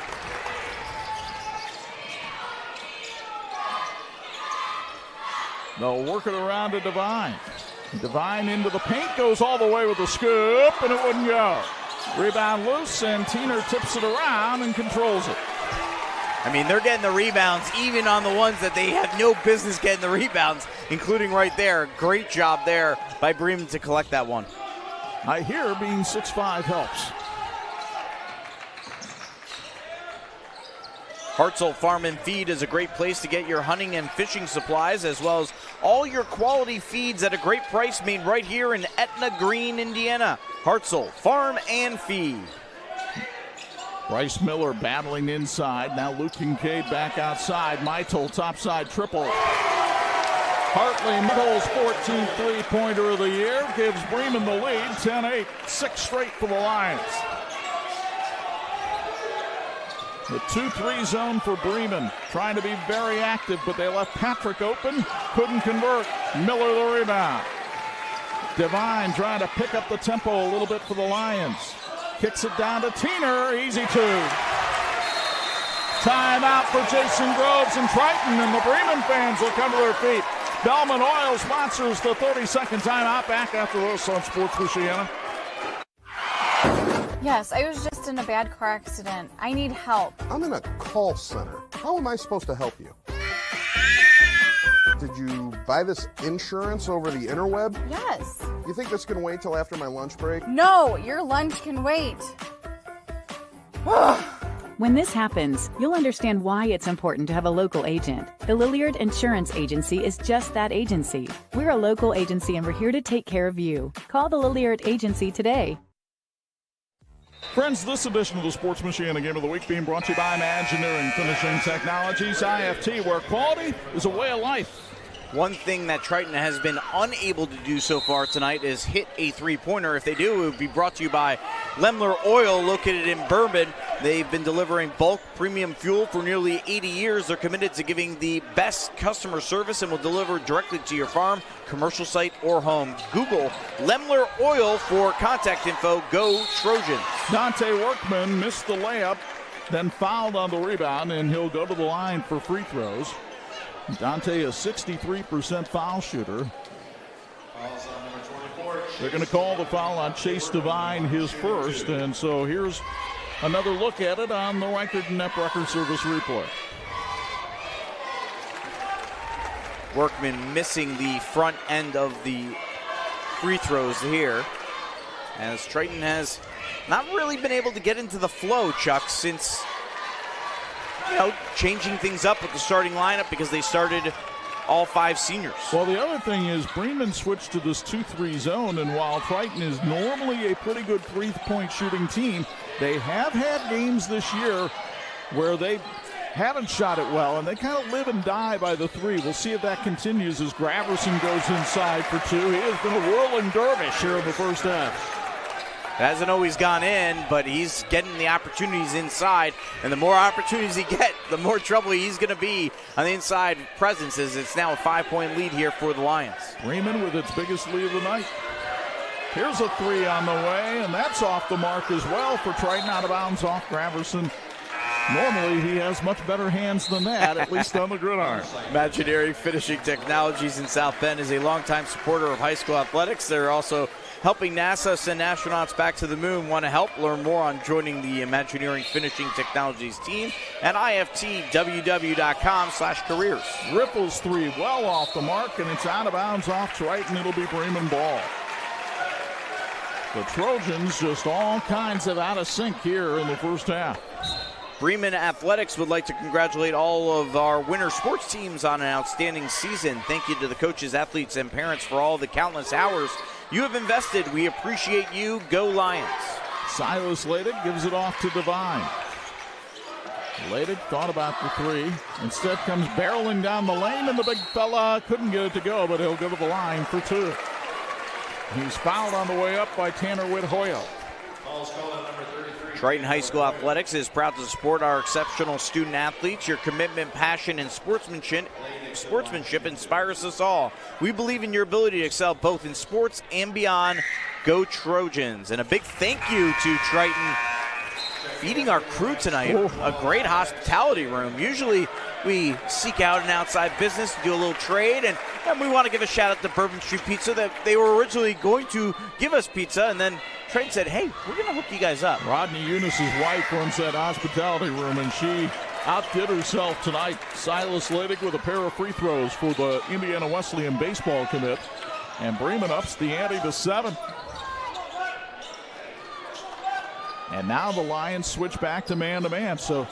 S1: They'll work it around to Devine. Devine into the paint, goes all the way with the scoop, and it wouldn't go. Rebound loose, and Tiener tips it around and controls it.
S2: I mean, they're getting the rebounds even on the ones that they have no business getting the rebounds, including right there. Great job there by Bremen to collect that one.
S1: I hear being 6'5" helps.
S2: Hartzell Farm and Feed is a great place to get your hunting and fishing supplies, as well as all your quality feeds at a great price, made right here in Etna Green, Indiana. Hartzell Farm and Feed.
S1: Bryce Miller battling inside. Now Luke Kincaid back outside. Meitel topside triple. Hartley Mittel's 14th three-pointer of the year gives Bremen the lead, 10-8, 6 straight for the Lions. The 2-3 zone for Bremen, trying to be very active, but they left Patrick open, couldn't convert. Miller the rebound. Devine trying to pick up the tempo a little bit for the Lions. Kicks it down to Tiener, easy two. Timeout for Jason Groves and Triton, and the Bremen fans will come to their feet. Bellman Oil sponsors the 30-second timeout. Back after this on Sports Michiana.
S3: Yes, I was just in a bad car accident. I need help.
S4: I'm in a call center. How am I supposed to help you? Did you buy this insurance over the interweb?
S3: Yes.
S4: You think this can wait till after my lunch break?
S3: No, your lunch can wait.
S6: When this happens, you'll understand why it's important to have a local agent. The Lilliard Insurance Agency is just that agency. We're a local agency and we're here to take care of you. Call the Lilliard Agency today.
S1: Friends, this edition of the Sports Michiana Game of the Week being brought to you by Imagineering Finishing Technologies, IFT, where quality is a way of life.
S2: One thing that Triton has been unable to do so far tonight is hit a three-pointer. If they do, it would be brought to you by Lemler Oil, located in Bremen. They've been delivering bulk premium fuel for nearly 80 years. They're committed to giving the best customer service and will deliver directly to your farm, commercial site, or home. Google Lemler Oil for contact info. Go Trojans.
S1: Dante Workman missed the layup, then fouled on the rebound, and he'll go to the line for free throws. Dante, a 63% foul shooter. They're going to call the foul on Chase Devine, his first, and so here's another look at it on the Reichert Net Record Service replay.
S2: Workman missing the front end of the free throws here, as Triton has not really been able to get into the flow, Chuck, since changing things up with the starting lineup, because they started all 5 seniors.
S1: Well, the other thing is Bremen switched to this 2-3 zone, and while Triton is normally a pretty good three-point shooting team, they have had games this year where they haven't shot it well, and they kind of live and die by the three. We'll see if that continues as Graverson goes inside for 2. He has been a whirling dervish here in the first half.
S2: It hasn't always gone in, but he's getting the opportunities inside, and the more opportunities he gets, the more trouble he's going to be on the inside presence, as it's now a 5-point lead here for the Lions.
S1: Bremen with its biggest lead of the night. Here's a 3 on the way, and that's off the mark as well for Triton, out of bounds off Graverson. Normally, he has much better hands than that, at least on the gridiron.
S2: Imagineering Finishing Technologies in South Bend is a longtime supporter of high school athletics. They're also helping NASA send astronauts back to the moon. Want to help? Learn more on joining the Imagineering Finishing Technologies team at iftww.com/careers.
S1: Ripple's 3 well off the mark, and it's out of bounds off Triton. It'll be Bremen ball. The Trojans just all kinds of out of sync here in the first half.
S2: Bremen Athletics would like to congratulate all of our winter sports teams on an outstanding season. Thank you to the coaches, athletes, and parents for all the countless hours you have invested. We appreciate you. Go Lions.
S1: Silas Laydick gives it off to Devine. Laydick thought about the 3. Instead comes barreling down the lane, and the big fella couldn't get it to go, but he'll go to the line for 2. He's fouled on the way up by Tanner Whitt-Hoyle.
S2: Triton High School Athletics is proud to support our exceptional student athletes. Your commitment, passion, and sportsmanship inspires us all. We believe in your ability to excel both in sports and beyond. Go Trojans. And a big thank you to Triton feeding our crew tonight. A great hospitality room. Usually we seek out an outside business to do a little trade, and And we want to give a shout out to Bourbon Street Pizza that they were originally going to give us pizza, and then Triton said, hey, we're going to hook you guys up.
S1: Rodney Eunice's wife runs that hospitality room, and she outdid herself tonight. Silas Leidig with a pair of free throws for the Indiana Wesleyan baseball commit. And Bremen ups the ante to 7. And now the Lions switch back to man-to-man. So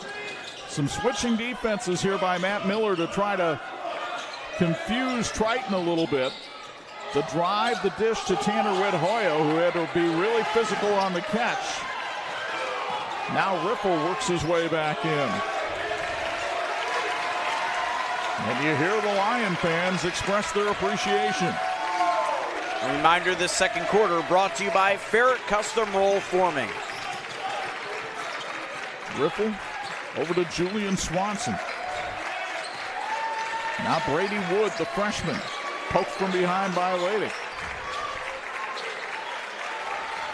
S1: some switching defenses here by Matt Miller to try to confuse Triton a little bit. The drive, the dish to Tanner Witt-Hoyo, who had to be really physical on the catch. Now Riffle works his way back in. And you hear the Lion fans express their appreciation.
S2: A reminder, this second quarter brought to you by Ferret Custom Roll Forming.
S1: Riffle over to Julian Swanson. Now Brady Wood, the freshman, poked from behind by Leidig.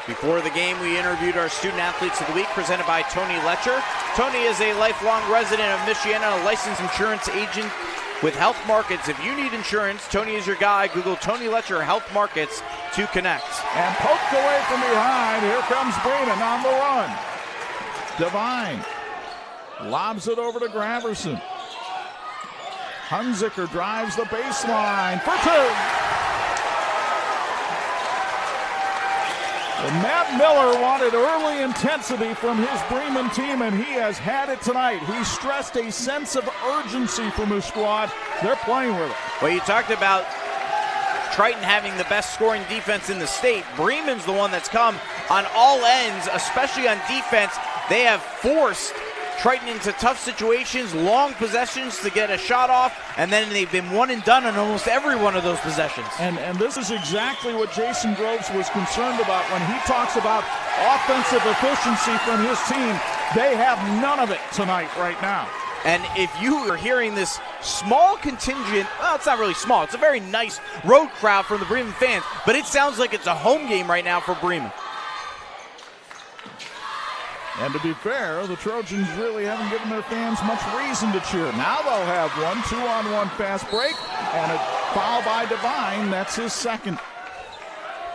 S2: Before the game, we interviewed our Student Athletes of the Week, presented by Tony Letcher. Tony is a lifelong resident of Michiana, a licensed insurance agent with Health Markets. If you need insurance, Tony is your guy. Google Tony Letcher Health Markets to connect.
S1: And poked away from behind. Here comes Bremen on the run. Devine lobs it over to Graverson. Hunziker drives the baseline for 2. And Matt Miller wanted early intensity from his Bremen team, and he has had it tonight. He stressed a sense of urgency from his squad. They're playing with it.
S2: Well, you talked about Triton having the best scoring defense in the state. Bremen's the one that's come on all ends, especially on defense. They have forced Triton into tough situations, long possessions to get a shot off, and then they've been one and done on almost every one of those possessions.
S1: And this is exactly what Jason Groves was concerned about when he talks about offensive efficiency from his team. They have none of it tonight right now.
S2: And if you are hearing this small contingent, well, it's not really small. It's a very nice road crowd from the Bremen fans, but it sounds like it's a home game right now for Bremen.
S1: And to be fair, the Trojans really haven't given their fans much reason to cheer. Now they'll have one 2-on-1 fast break and a foul by Devine. That's his second.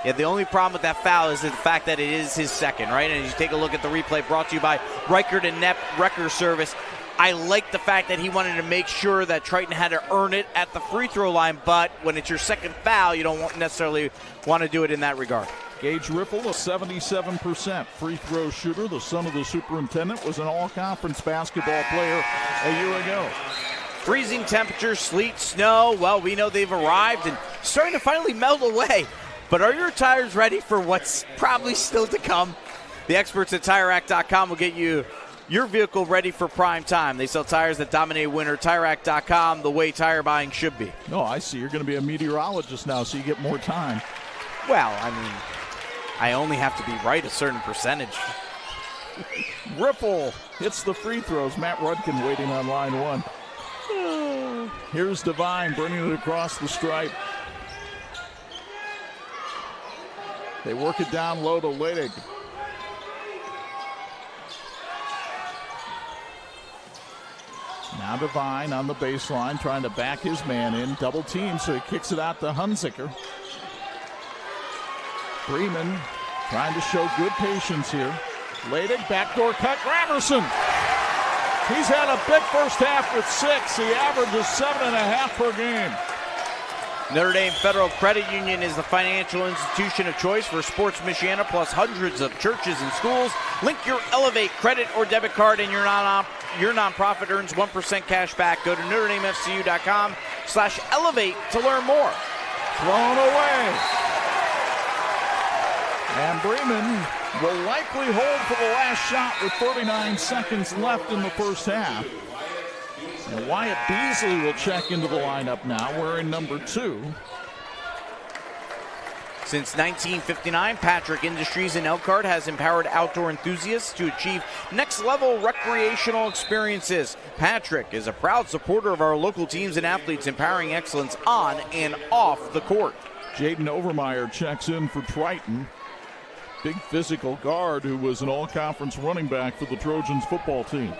S2: Yeah, the only problem with that foul is the fact that it is his second, right? And as you take a look at the replay brought to you by Reichert and Nepp Wrecker Service, I like the fact that he wanted to make sure that Triton had to earn it at the free throw line, but when it's your second foul, you don't necessarily want to do it in that regard.
S1: Gage Riffle, a 77% free throw shooter. The son of the superintendent, was an all-conference basketball player a year ago.
S2: Freezing temperatures, sleet, snow. Well, we know they've arrived and starting to finally melt away. But are your tires ready for what's probably still to come? The experts at TireRack.com will get you your vehicle ready for prime time. They sell tires that dominate winter. TireRack.com, the way tire buying should be.
S1: No, I see. You're going to be a meteorologist now, so you get more time.
S2: Well, I mean, I only have to be right a certain percentage.
S1: Ripple hits the free throws. Matt Rudkin waiting on line one. Here's Devine bringing it across the stripe. They work it down low to Leidig. Now Devine on the baseline trying to back his man in. Double team, so he kicks it out to Hunziker. Bremen trying to show good patience here. Leidig, backdoor cut, Graverson. He's had a big first half with 6. He averages 7.5 per game.
S2: Notre Dame Federal Credit Union is the financial institution of choice for Sports Michiana, plus hundreds of churches and schools. Link your Elevate credit or debit card and your nonprofit earns 1% cash back. Go to NotreDameFCU.com/elevate to learn more.
S1: Thrown away. And Bremen will likely hold for the last shot with 39 seconds left in the first half. And Wyatt Beasley will check into the lineup now, wearing number 2.
S2: Since 1959, Patrick Industries in Elkhart has empowered outdoor enthusiasts to achieve next-level recreational experiences. Patrick is a proud supporter of our local teams and athletes, empowering excellence on and off the court.
S1: Jaden Overmeyer checks in for Triton. Big physical guard who was an all-conference running back for the Trojans football team.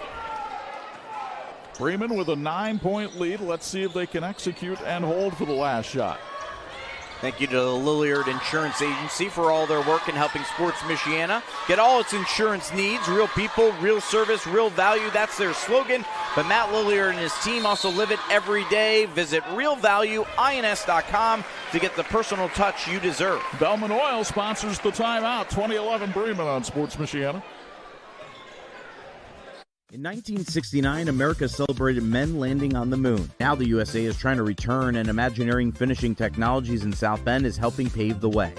S1: Bremen with a 9-point lead. Let's see if they can execute and hold for the last shot.
S2: Thank you to the Lilliard Insurance Agency for all their work in helping Sports Michiana get all its insurance needs. Real people, real service, real value. That's their slogan. But Matt Lilliard and his team also live it every day. Visit realvalueins.com to get the personal touch you deserve.
S1: Bellman Oil sponsors the timeout. 2011 Bremen on Sports Michiana.
S19: In 1969, America celebrated men landing on the moon. Now the USA is trying to return, and Imagineering Finishing Technologies in South Bend is helping pave the way.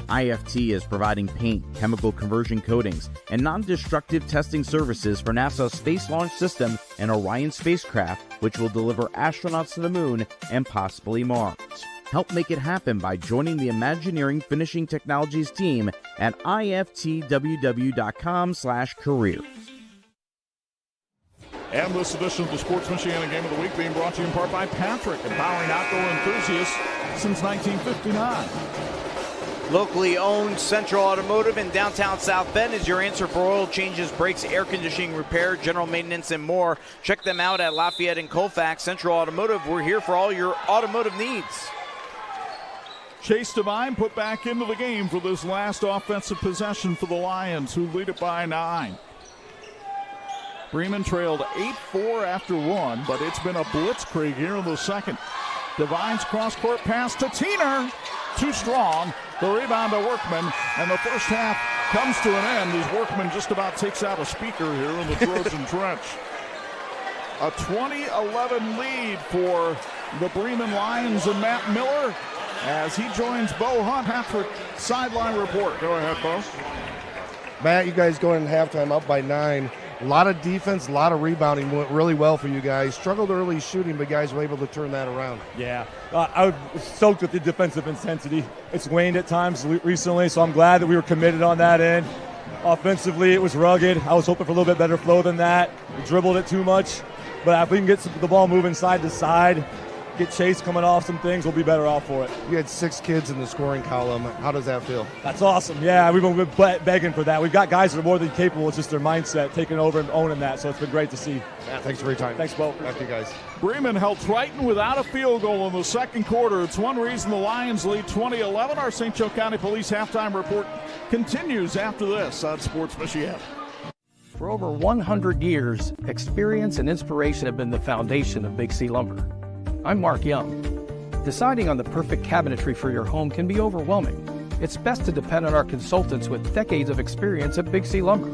S19: IFT is providing paint, chemical conversion coatings, and non-destructive testing services for NASA's Space Launch System and Orion spacecraft, which will deliver astronauts to the moon and possibly Mars. Help make it happen by joining the Imagineering Finishing Technologies team at iftww.com/career.
S1: And this edition of the Sports Michiana Game of the Week being brought to you in part by Patrick, empowering outdoor enthusiasts since 1959.
S2: Locally owned Central Automotive in downtown South Bend is your answer for oil changes, brakes, air conditioning repair, general maintenance, and more. Check them out at Lafayette and Colfax. Central Automotive, we're here for all your automotive needs.
S1: Chase Devine put back into the game for this last offensive possession for the Lions, who lead it by 9. Bremen trailed 8-4 after one, but it's been a blitzkrieg here in the second. Devine's cross-court pass to Tiener. Too strong. The rebound to Workman, and the first half comes to an end as Workman just about takes out a speaker here in the Trojan Trench. A 20-11 lead for the Bremen Lions and Matt Miller as he joins Bo Hundt after sideline report. Go ahead, Bo.
S5: Matt, you guys go in halftime up by 9. A lot of defense, a lot of rebounding, went really well for you guys. Struggled early shooting, but guys were able to turn that around.
S7: Yeah, I was stoked with the defensive intensity. It's waned at times recently, so I'm glad that we were committed on that end. Offensively, it was rugged. I was hoping for a little bit better flow than that. We dribbled it too much, but if we can get the ball moving side to side, get Chase coming off some things, we'll be better off for it.
S5: You had 6 kids in the scoring column. How does that feel?
S7: That's awesome. Yeah, we've been begging for that. We've got guys that are more than capable. It's just their mindset taking over and owning that, so it's been great to see.
S5: Yeah, thanks for your time.
S7: Thanks, Bo.
S5: Thank you, guys.
S1: Bremen held Triton without a field goal in the second quarter. It's one reason the Lions lead 20-11. Our St. Joe County Police halftime report continues after this on Sports Michiana.
S9: For over 100 years, experience and inspiration have been the foundation of Big C Lumber. I'm Mark Young. Deciding on the perfect cabinetry for your home can be overwhelming. It's best to depend on our consultants with decades of experience at Big C Lumber.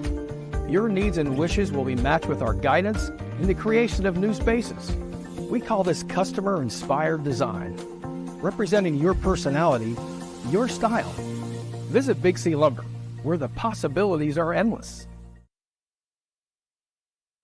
S9: Your needs and wishes will be matched with our guidance in the creation of new spaces. We call this customer-inspired design, representing your personality, your style. Visit Big C Lumber, where the possibilities are endless.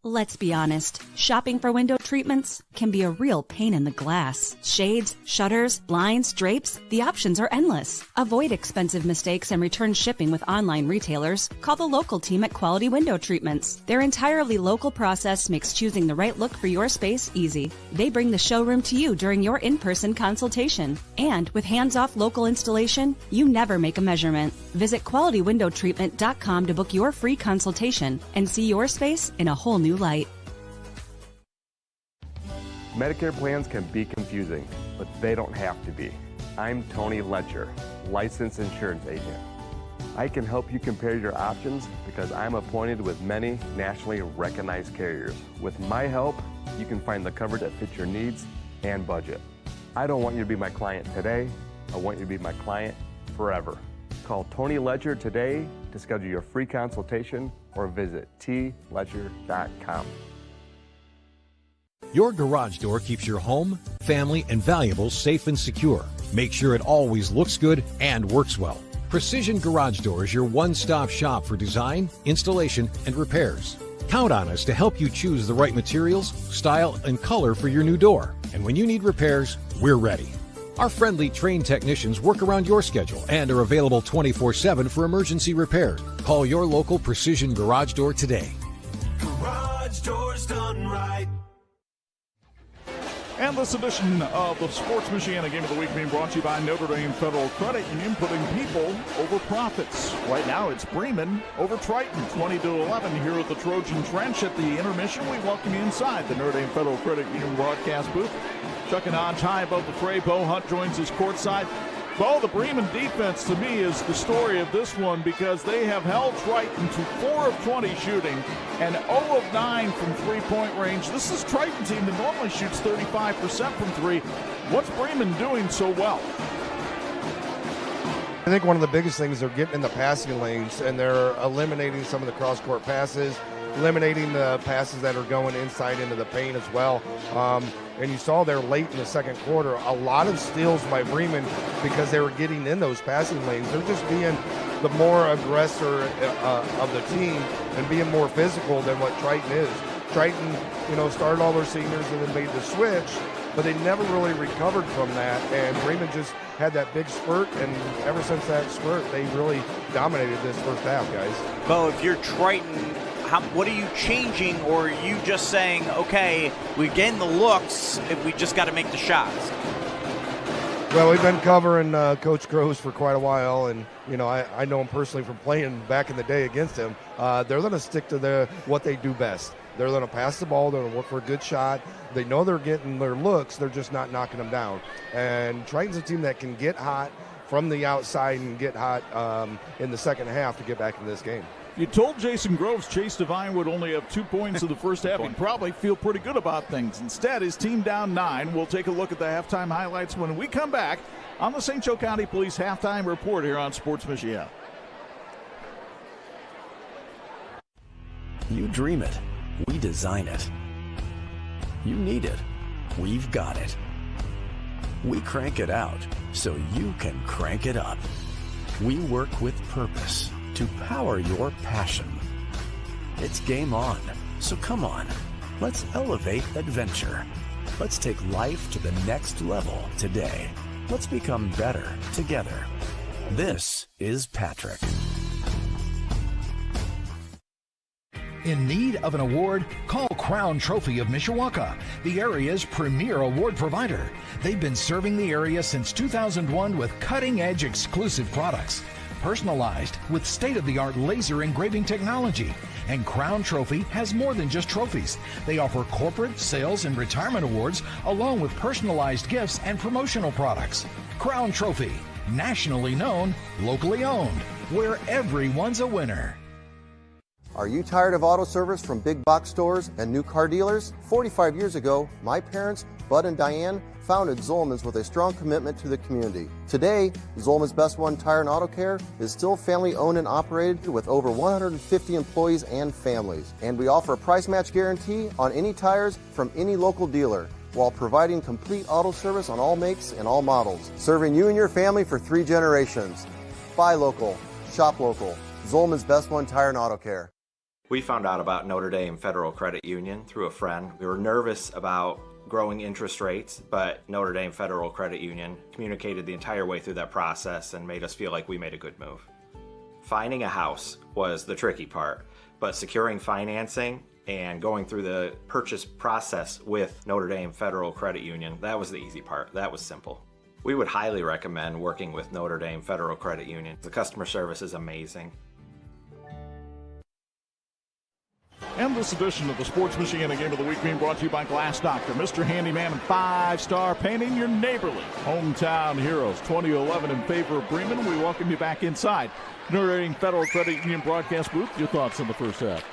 S10: Let's be honest, shopping for window treatments can be a real pain in the glass. Shades, shutters, blinds, drapes, the options are endless. Avoid expensive mistakes and return shipping with online retailers. Call the local team at Quality Window Treatments. Their entirely local process makes choosing the right look for your space easy. They bring the showroom to you during your in-person consultation. And with hands-off local installation, you never make a measurement. Visit QualityWindowTreatment.com to book your free consultation and see your space in a whole new light.
S16: Medicare plans can be confusing, but they don't have to be. I'm Tony Letcher, licensed insurance agent. I can help you compare your options because I'm appointed with many nationally recognized carriers. With my help, you can find the coverage that fits your needs and budget. I don't want you to be my client today. I want you to be my client forever. Call Tony Letcher today to schedule your free consultation or visit tletcher.com.
S11: Your garage door keeps your home, family, and valuables safe and secure. Make sure it always looks good and works well. Precision Garage Door is your one-stop shop for design, installation, and repairs. Count on us to help you choose the right materials, style, and color for your new door. And when you need repairs, we're ready. Our friendly trained technicians work around your schedule and are available 24/7 for emergency repairs. Call your local Precision Garage Door today.
S12: Garage doors done right.
S1: And this edition of the Sports Michiana Game of the Week being brought to you by Notre Dame Federal Credit Union, putting people over profits. Right now it's Bremen over Triton, 20-11 here at the Trojan Trench. At the intermission, we welcome you inside the Notre Dame Federal Credit Union broadcast booth. Chuck and Hodge high above the fray. Bo Hundt joins us courtside. Bo, the Bremen defense to me is the story of this one because they have held Triton to 4 of 20 shooting and 0 of 9 from three-point range. This is Triton team that normally shoots 35% from three. What's Bremen doing so well?
S5: I think one of the biggest things, they're getting in the passing lanes and they're eliminating some of the cross-court passes, eliminating the passes that are going inside into the paint as well. And you saw there late in the second quarter, a lot of steals by Bremen because they were getting in those passing lanes. They're just being the more aggressor of the team and being more physical than what Triton is. Triton, started all their seniors and then made the switch, but they never really recovered from that. And Bremen just had that big spurt, and ever since that spurt, they really dominated this first half, guys.
S2: Bo, if you're Triton, what are you changing, or are you just saying, okay, we're getting the looks, if we just got to make the shots?
S5: Well, we've been covering Coach Groves for quite a while, and I know him personally from playing back in the day against him. They're going to stick to what they do best. They're going to pass the ball. They're going to look for a good shot. They know they're getting their looks. They're just not knocking them down. And Triton's a team that can get hot from the outside and get hot in the second half to get back into this game.
S1: You told Jason Groves Chase Devine would only have 2 points in the first half. He'd probably feel pretty good about things. Instead, his team down 9. We'll take a look at the halftime highlights when we come back on the St. Joe County Police Halftime Report here on Sports Michiana.
S12: You dream it. We design it. You need it. We've got it. We crank it out so you can crank it up. We work with purpose to power your passion. It's game on, so come on. Let's elevate adventure. Let's take life to the next level today. Let's become better together. This is Patrick.
S13: In need of an award? Call Crown Trophy of Mishawaka, the area's premier award provider. They've been serving the area since 2001 with cutting-edge exclusive products. Personalized with state-of-the-art laser engraving technology. And Crown Trophy has more than just trophies. They offer corporate, sales, and retirement awards along with personalized gifts and promotional products. Crown Trophy, nationally known, locally owned, where everyone's a winner.
S27: Are you tired of auto service from big box stores and new car dealers? 45 years ago, my parents, Bud and Diane, founded Zolman's with a strong commitment to the community. Today, Zolman's Best One Tire and Auto Care is still family owned and operated with over 150 employees and families. And we offer a price match guarantee on any tires from any local dealer, while providing complete auto service on all makes and all models, serving you and your family for 3 generations. Buy local, shop local. Zolman's Best One Tire and Auto Care.
S14: We found out about Notre Dame Federal Credit Union through a friend. We were nervous about growing interest rates, but Notre Dame Federal Credit Union communicated the entire way through that process and made us feel like we made a good move. Finding a house was the tricky part, but securing financing and going through the purchase process with Notre Dame Federal Credit Union, that was the easy part. That was simple. We would highly recommend working with Notre Dame Federal Credit Union. The customer service is amazing.
S1: And this edition of the Sports Michiana Game of the Week being brought to you by Glass Doctor, Mr. Handyman, and 5-Star Painting, your neighborly hometown heroes. 2011 in favor of Bremen. We welcome you back inside Notre Dame Federal Credit Union broadcast booth. Your thoughts on the first half?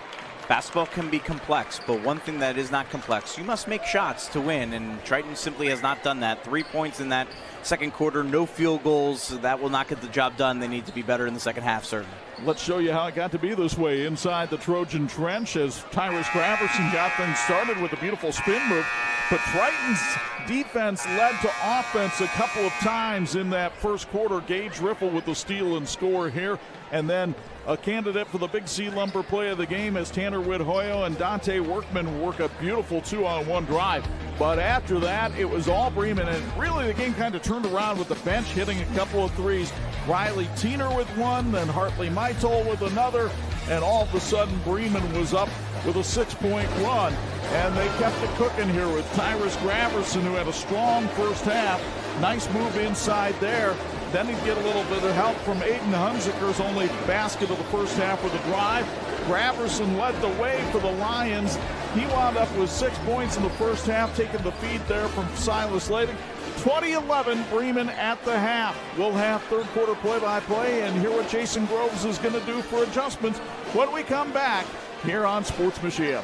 S2: Basketball can be complex, but one thing that is not complex, you must make shots to win, and Triton simply has not done that. 3 points in that second quarter, no field goals. That will not get the job done. They need to be better in the second half, certainly.
S1: Let's show you how it got to be this way inside the Trojan Trench as Tyrus Graverson got things started with a beautiful spin move. But Triton's defense led to offense a couple of times in that first quarter. Gage Riffle with the steal and score here. And then a candidate for the Big C Lumber play of the game as Tanner Witt-Hoyo and Dante Workman work a beautiful 2-on-1 drive. But after that, it was all Bremen, and really the game kind of turned around with the bench hitting a couple of threes. Riley Tiener with one, then Hartley Maitel with another, and all of a sudden Bremen was up with a 6-point run. And they kept it cooking here with Tyrus Graverson, who had a strong first half. Nice move inside there. Then he'd get a little bit of help from Aiden Hunziker's only basket of the first half with a drive. Graverson led the way for the Lions. He wound up with 6 points in the first half, taking the feed there from Silas Layden. 20-11, Bremen at the half. We'll have third quarter play-by-play and hear what Jason Groves is going to do for adjustments when we come back here on Sports Michiana.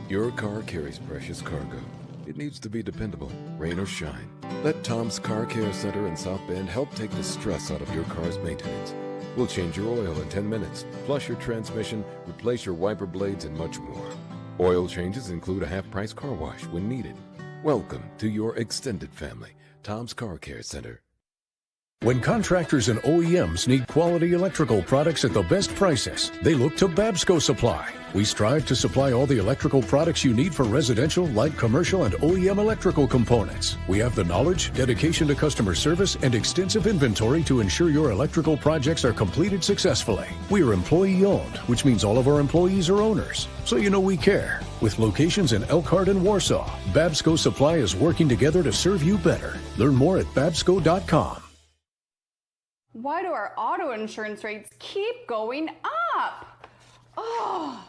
S8: Your car carries precious cargo. It needs to be dependable, rain or shine. Let Tom's Car Care Center in South Bend help take the stress out of your car's maintenance. We'll change your oil in 10 minutes, flush your transmission, replace your wiper blades, and much more. Oil changes include a half-price car wash when needed. Welcome to your extended family, Tom's Car Care Center.
S15: When contractors and OEMs need quality electrical products at the best prices, they look to Babsco Supply. We strive to supply all the electrical products you need for residential, light commercial, and OEM electrical components. We have the knowledge, dedication to customer service, and extensive inventory to ensure your electrical projects are completed successfully. We are employee-owned, which means all of our employees are owners. So you know we care. With locations in Elkhart and Warsaw, Babsco Supply is working together to serve you better. Learn more at babsco.com.
S17: Why do our auto insurance rates keep going up? Oh.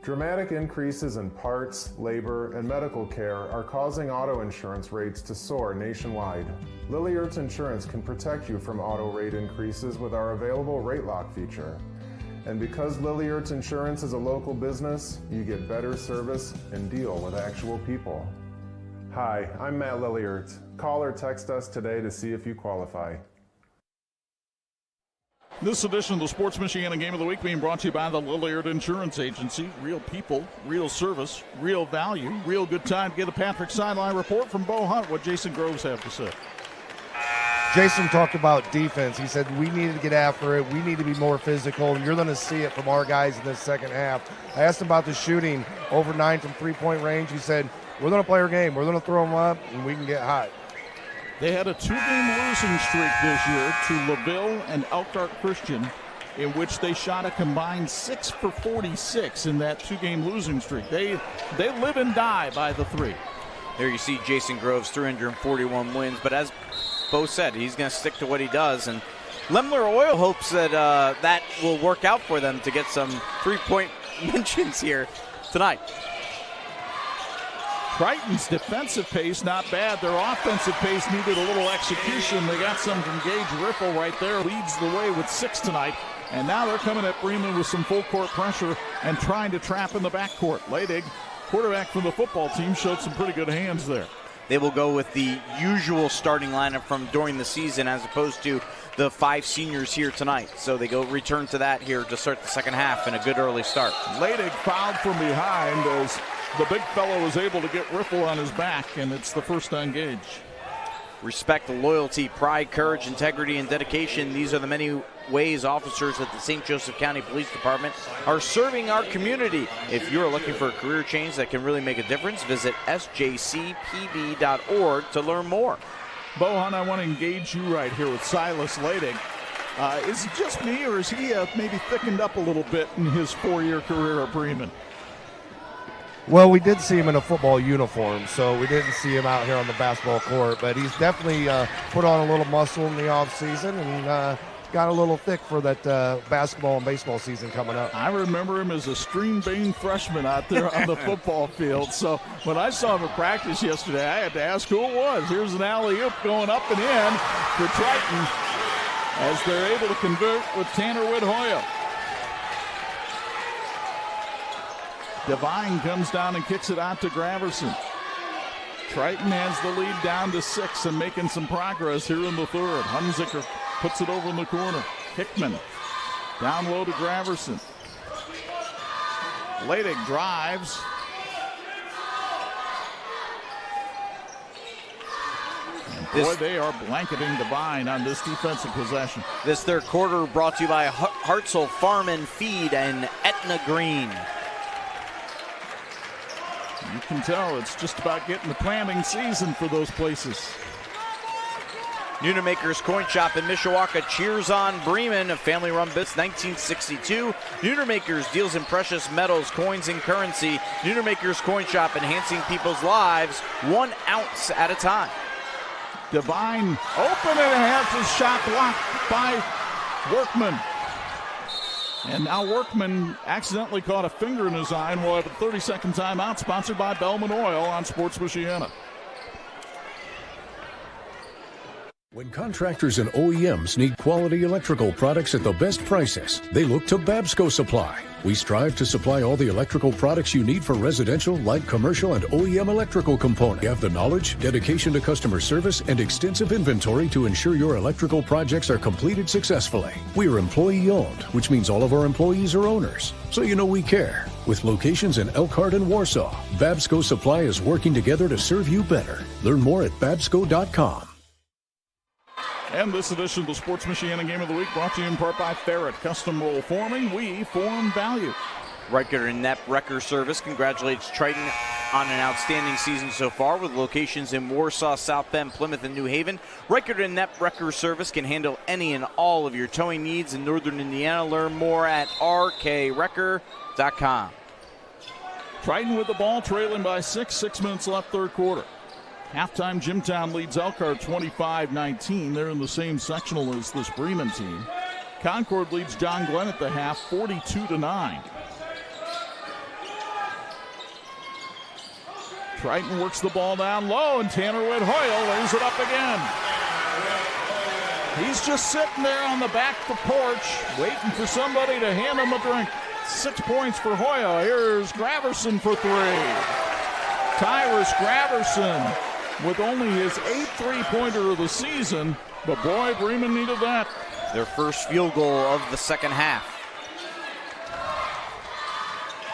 S18: Dramatic increases in parts, labor, and medical care are causing auto insurance rates to soar nationwide. Lilliard's Insurance can protect you from auto rate increases with our available rate lock feature. And because Lilliard's Insurance is a local business, you get better service and deal with actual people. Hi, I'm Matt Lilliard. Call or text us today to see if you qualify.
S1: This edition of the Sports Michiana Game of the Week being brought to you by the Lilliard Insurance Agency. Real people, real service, real value, real good time. Get a Patrick Sideline report from Bo Hundt. What Jason Groves have to say.
S5: Jason talked about defense. He said we needed to get after it. We need to be more physical. You're going to see it from our guys in this second half. I asked him about the shooting, over 9 from three-point range. He said, we're going to play our game. We're going to throw them up, and we can get hot.
S1: They had a 2-game losing streak this year to LaVille and Elkhart Christian, in which they shot a combined 6 for 46 in that 2-game losing streak. They live and die by the three.
S2: There you see Jason Groves, 341 wins, but as Bo said, he's going to stick to what he does, and Lemler Oil hopes that that will work out for them to get some three-point mentions here tonight.
S1: Triton's defensive pace, not bad. Their offensive pace needed a little execution. They got some from Gage Riffle right there. Leads the way with 6 tonight. And now they're coming at Bremen with some full-court pressure and trying to trap in the backcourt. Leidig, quarterback from the football team, showed some pretty good hands there.
S2: They will go with the usual starting lineup from during the season as opposed to the 5 seniors here tonight. So they go return to that here to start the second half and a good early start.
S1: Leidig fouled from behind as the big fellow was able to get Riffle on his back, and it's the first on Gage.
S2: Respect, loyalty, pride, courage, integrity, and dedication. These are the many ways officers at the St. Joseph County Police Department are serving our community. If you're looking for a career change that can really make a difference, visit sjcpb.org to learn more.
S1: Bo Hundt, I want to engage you right here with Silas Leidig. Is it just me, or is he maybe thickened up a little bit in his 4-year career at Bremen?
S5: Well, we did see him in a football uniform, so we didn't see him out here on the basketball court, but he's definitely put on a little muscle in the offseason and got a little thick for that basketball and baseball season coming up.
S1: I remember him as a Stream-Bane freshman out there on the football field, so when I saw him at practice yesterday, I had to ask who it was. Here's an alley-oop going up and in for Triton as they're able to convert with Tanner Whithoya. Devine comes down and kicks it out to Graverson. Triton has the lead down to 6 and making some progress here in the third. Hunziker puts it over in the corner. Hickman down low to Graverson. Leidig drives. Boy, they are blanketing Devine on this defensive possession.
S2: This third quarter brought to you by Hartzell Farm and Feed and Etna Green.
S1: You can tell it's just about getting the planting season for those places.
S2: Nunemaker's Coin Shop in Mishawaka cheers on Bremen, a family-run business, 1962. Nunemaker's deals in precious metals, coins, and currency. Nunemaker's Coin Shop, enhancing people's lives 1 ounce at a time.
S1: Divine open and has his shot blocked by Workman. And now Workman accidentally caught a finger in his eye, and we'll have a 30-second timeout sponsored by Bellman Oil on Sports Michiana.
S15: When contractors and OEMs need quality electrical products at the best prices, they look to Babsco Supply. We strive to supply all the electrical products you need for residential, light commercial, and OEM electrical components. We have the knowledge, dedication to customer service, and extensive inventory to ensure your electrical projects are completed successfully. We are employee-owned, which means all of our employees are owners. So you know we care. With locations in Elkhart and Warsaw, Babsco Supply is working together to serve you better. Learn more at babsco.com.
S1: And this edition of the Sports Michiana Game of the Week brought to you in part by Ferret Custom Roll Forming. We form value.
S2: Reichert and Knepp Wrecker Service congratulates Triton on an outstanding season so far with locations in Warsaw, South Bend, Plymouth, and New Haven. Reichert and Knepp Wrecker Service can handle any and all of your towing needs in northern Indiana. Learn more at rkwrecker.com.
S1: Triton with the ball, trailing by 6 minutes left, third quarter. Halftime, Jimtown leads Elkhart 25-19. They're in the same sectional as this Bremen team. Concord leads John Glenn at the half, 42-9. Triton works the ball down low, and Tanner Whitt-Hoyle lays it up again. He's just sitting there on the back of the porch, waiting for somebody to hand him a drink. 6 points for Hoyle. Here's Graverson for 3. Tyrus Graverson with only his 8th three-pointer of the season, but boy, Bremen needed that.
S2: Their first field goal of the second half.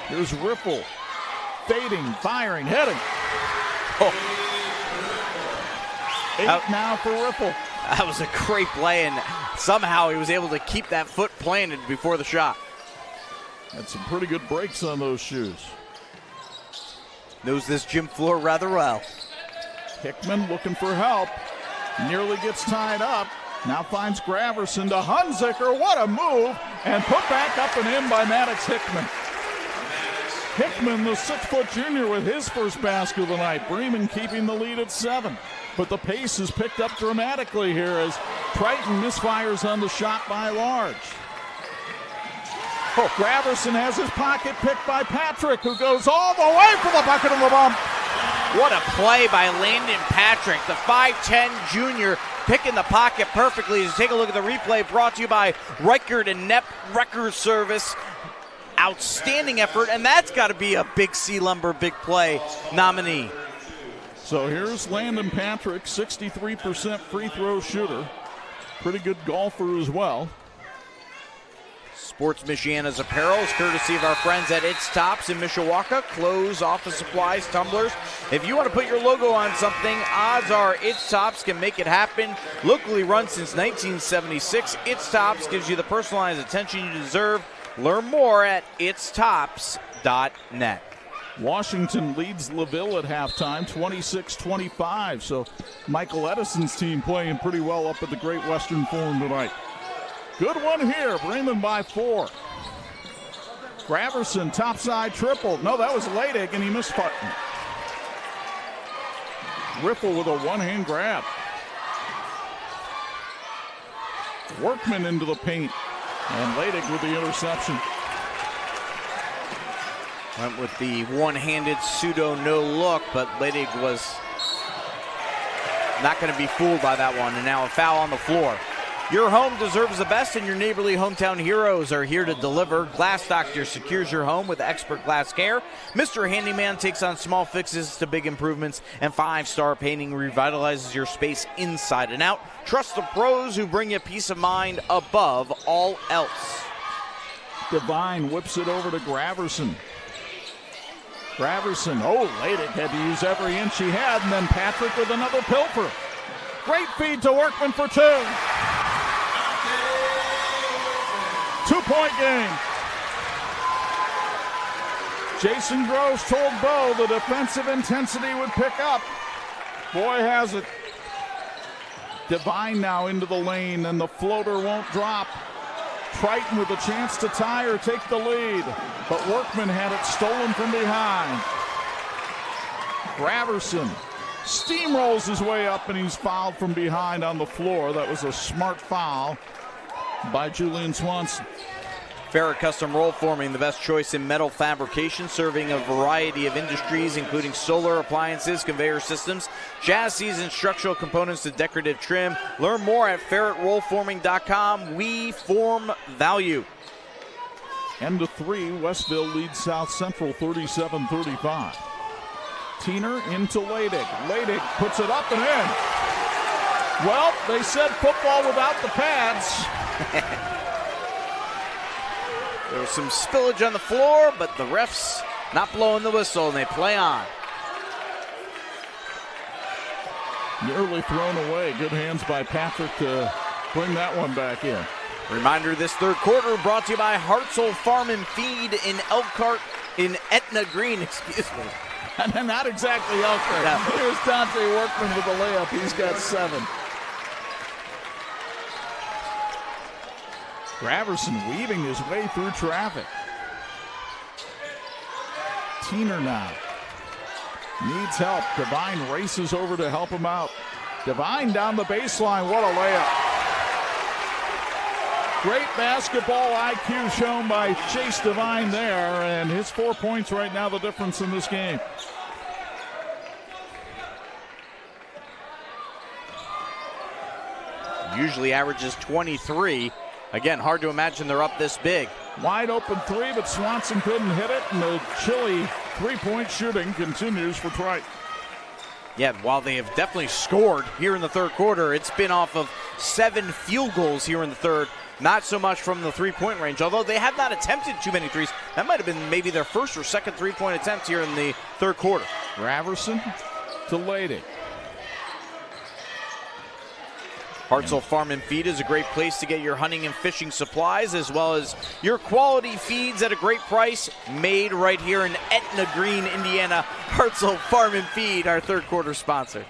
S1: Here's Riffle, fading, firing, heading.
S2: Oh.
S1: 8 now for Riffle.
S2: That was a great play, and somehow he was able to keep that foot planted before the shot.
S1: Had some pretty good breaks on those shoes.
S2: Knows this gym floor rather well.
S1: Hickman looking for help. Nearly gets tied up. Now finds Graverson to Hunziker. What a move. And put back up and in by Maddox Hickman. Hickman, the 6-foot junior, with his first basket of the night. Bremen keeping the lead at 7. But the pace is picked up dramatically here as Triton misfires on the shot by Large. Oh, Graverson has his pocket picked by Patrick, who goes all the way for the bucket and the bump.
S2: What a play by Landon Patrick, the 5'10 junior, picking the pocket perfectly. As you take a look at the replay, brought to you by Reichert and Knepp Wrecker Service. Outstanding effort, and that's got to be a Big C Lumber Big Play nominee.
S1: So here's Landon Patrick, 63% free throw shooter. Pretty good golfer as well.
S2: Sports Michiana's apparel is courtesy of our friends at It's Tops in Mishawaka. Clothes, office supplies, tumblers. If you want to put your logo on something, odds are It's Tops can make it happen. Locally run since 1976, It's Tops gives you the personalized attention you deserve. Learn more at itstops.net.
S1: Washington leads LaVille at halftime, 26-25. So Michael Edison's team playing pretty well up at the Great Western Forum tonight. Good one here, Bremen by 4. Graverson, topside triple. No, that was Ladig, and he missed Farton. Riffle with a one-hand grab. Workman into the paint, and Ladig with the interception.
S2: Went with the one-handed pseudo no look, but Ladig was not going to be fooled by that one, and now a foul on the floor. Your home deserves the best, and your neighborly hometown heroes are here to deliver. Glass Doctor secures your home with expert glass care. Mr. Handyman takes on small fixes to big improvements, and 5-star painting revitalizes your space inside and out. Trust the pros who bring you peace of mind above all else.
S1: Divine whips it over to Graverson. Graverson, Ladig had to use every inch he had, and then Patrick with another pilfer. Great feed to Workman for 2. 2-point game. Jason Gross told Bo the defensive intensity would pick up. Boy, has it. Devine now into the lane, and the floater won't drop. Triton with a chance to tie or take the lead, but Workman had it stolen from behind. Graverson steamrolls his way up, and he's fouled from behind on the floor. That was a smart foul by Julian Swanson.
S2: Ferret Custom Roll Forming, the best choice in metal fabrication, serving a variety of industries, including solar appliances, conveyor systems, chassis, and structural components to decorative trim. Learn more at ferretrollforming.com. We form value.
S1: End of 3, Westville leads South Central 37-35. Teener into Leidig. Leidig puts it up and in. Well, they said football without the pads.
S2: There was some spillage on the floor, but the refs not blowing the whistle, and they play on.
S1: Nearly thrown away. Good hands by Patrick to bring that one back in.
S2: Reminder, this third quarter brought to you by Hartzell Farm and Feed in Elkhart, in Etna Green, excuse me.
S1: And not exactly Elkhart.
S2: Yeah.
S1: Here's Dante Workman with a layup. He's got 7. Graverson weaving his way through traffic. Teener now needs help. Devine races over to help him out. Devine down the baseline. What a layup. Great basketball IQ shown by Chase Devine there, and his 4 points right now the difference in this game.
S2: Usually averages 23. Again, hard to imagine they're up this big.
S1: Wide open 3, but Swanson couldn't hit it, and the chilly three-point shooting continues for Triton.
S2: Yeah, while they have definitely scored here in the third quarter, it's been off of 7 field goals here in the third. Not so much from the three-point range, although they have not attempted too many threes. That might have been maybe their first or second three-point attempt here in the third quarter.
S1: Graverson to Leidig.
S2: Hartzell Farm and Feed is a great place to get your hunting and fishing supplies, as well as your quality feeds at a great price, made right here in Etna Green, Indiana. Hartzell Farm and Feed, our third quarter sponsor.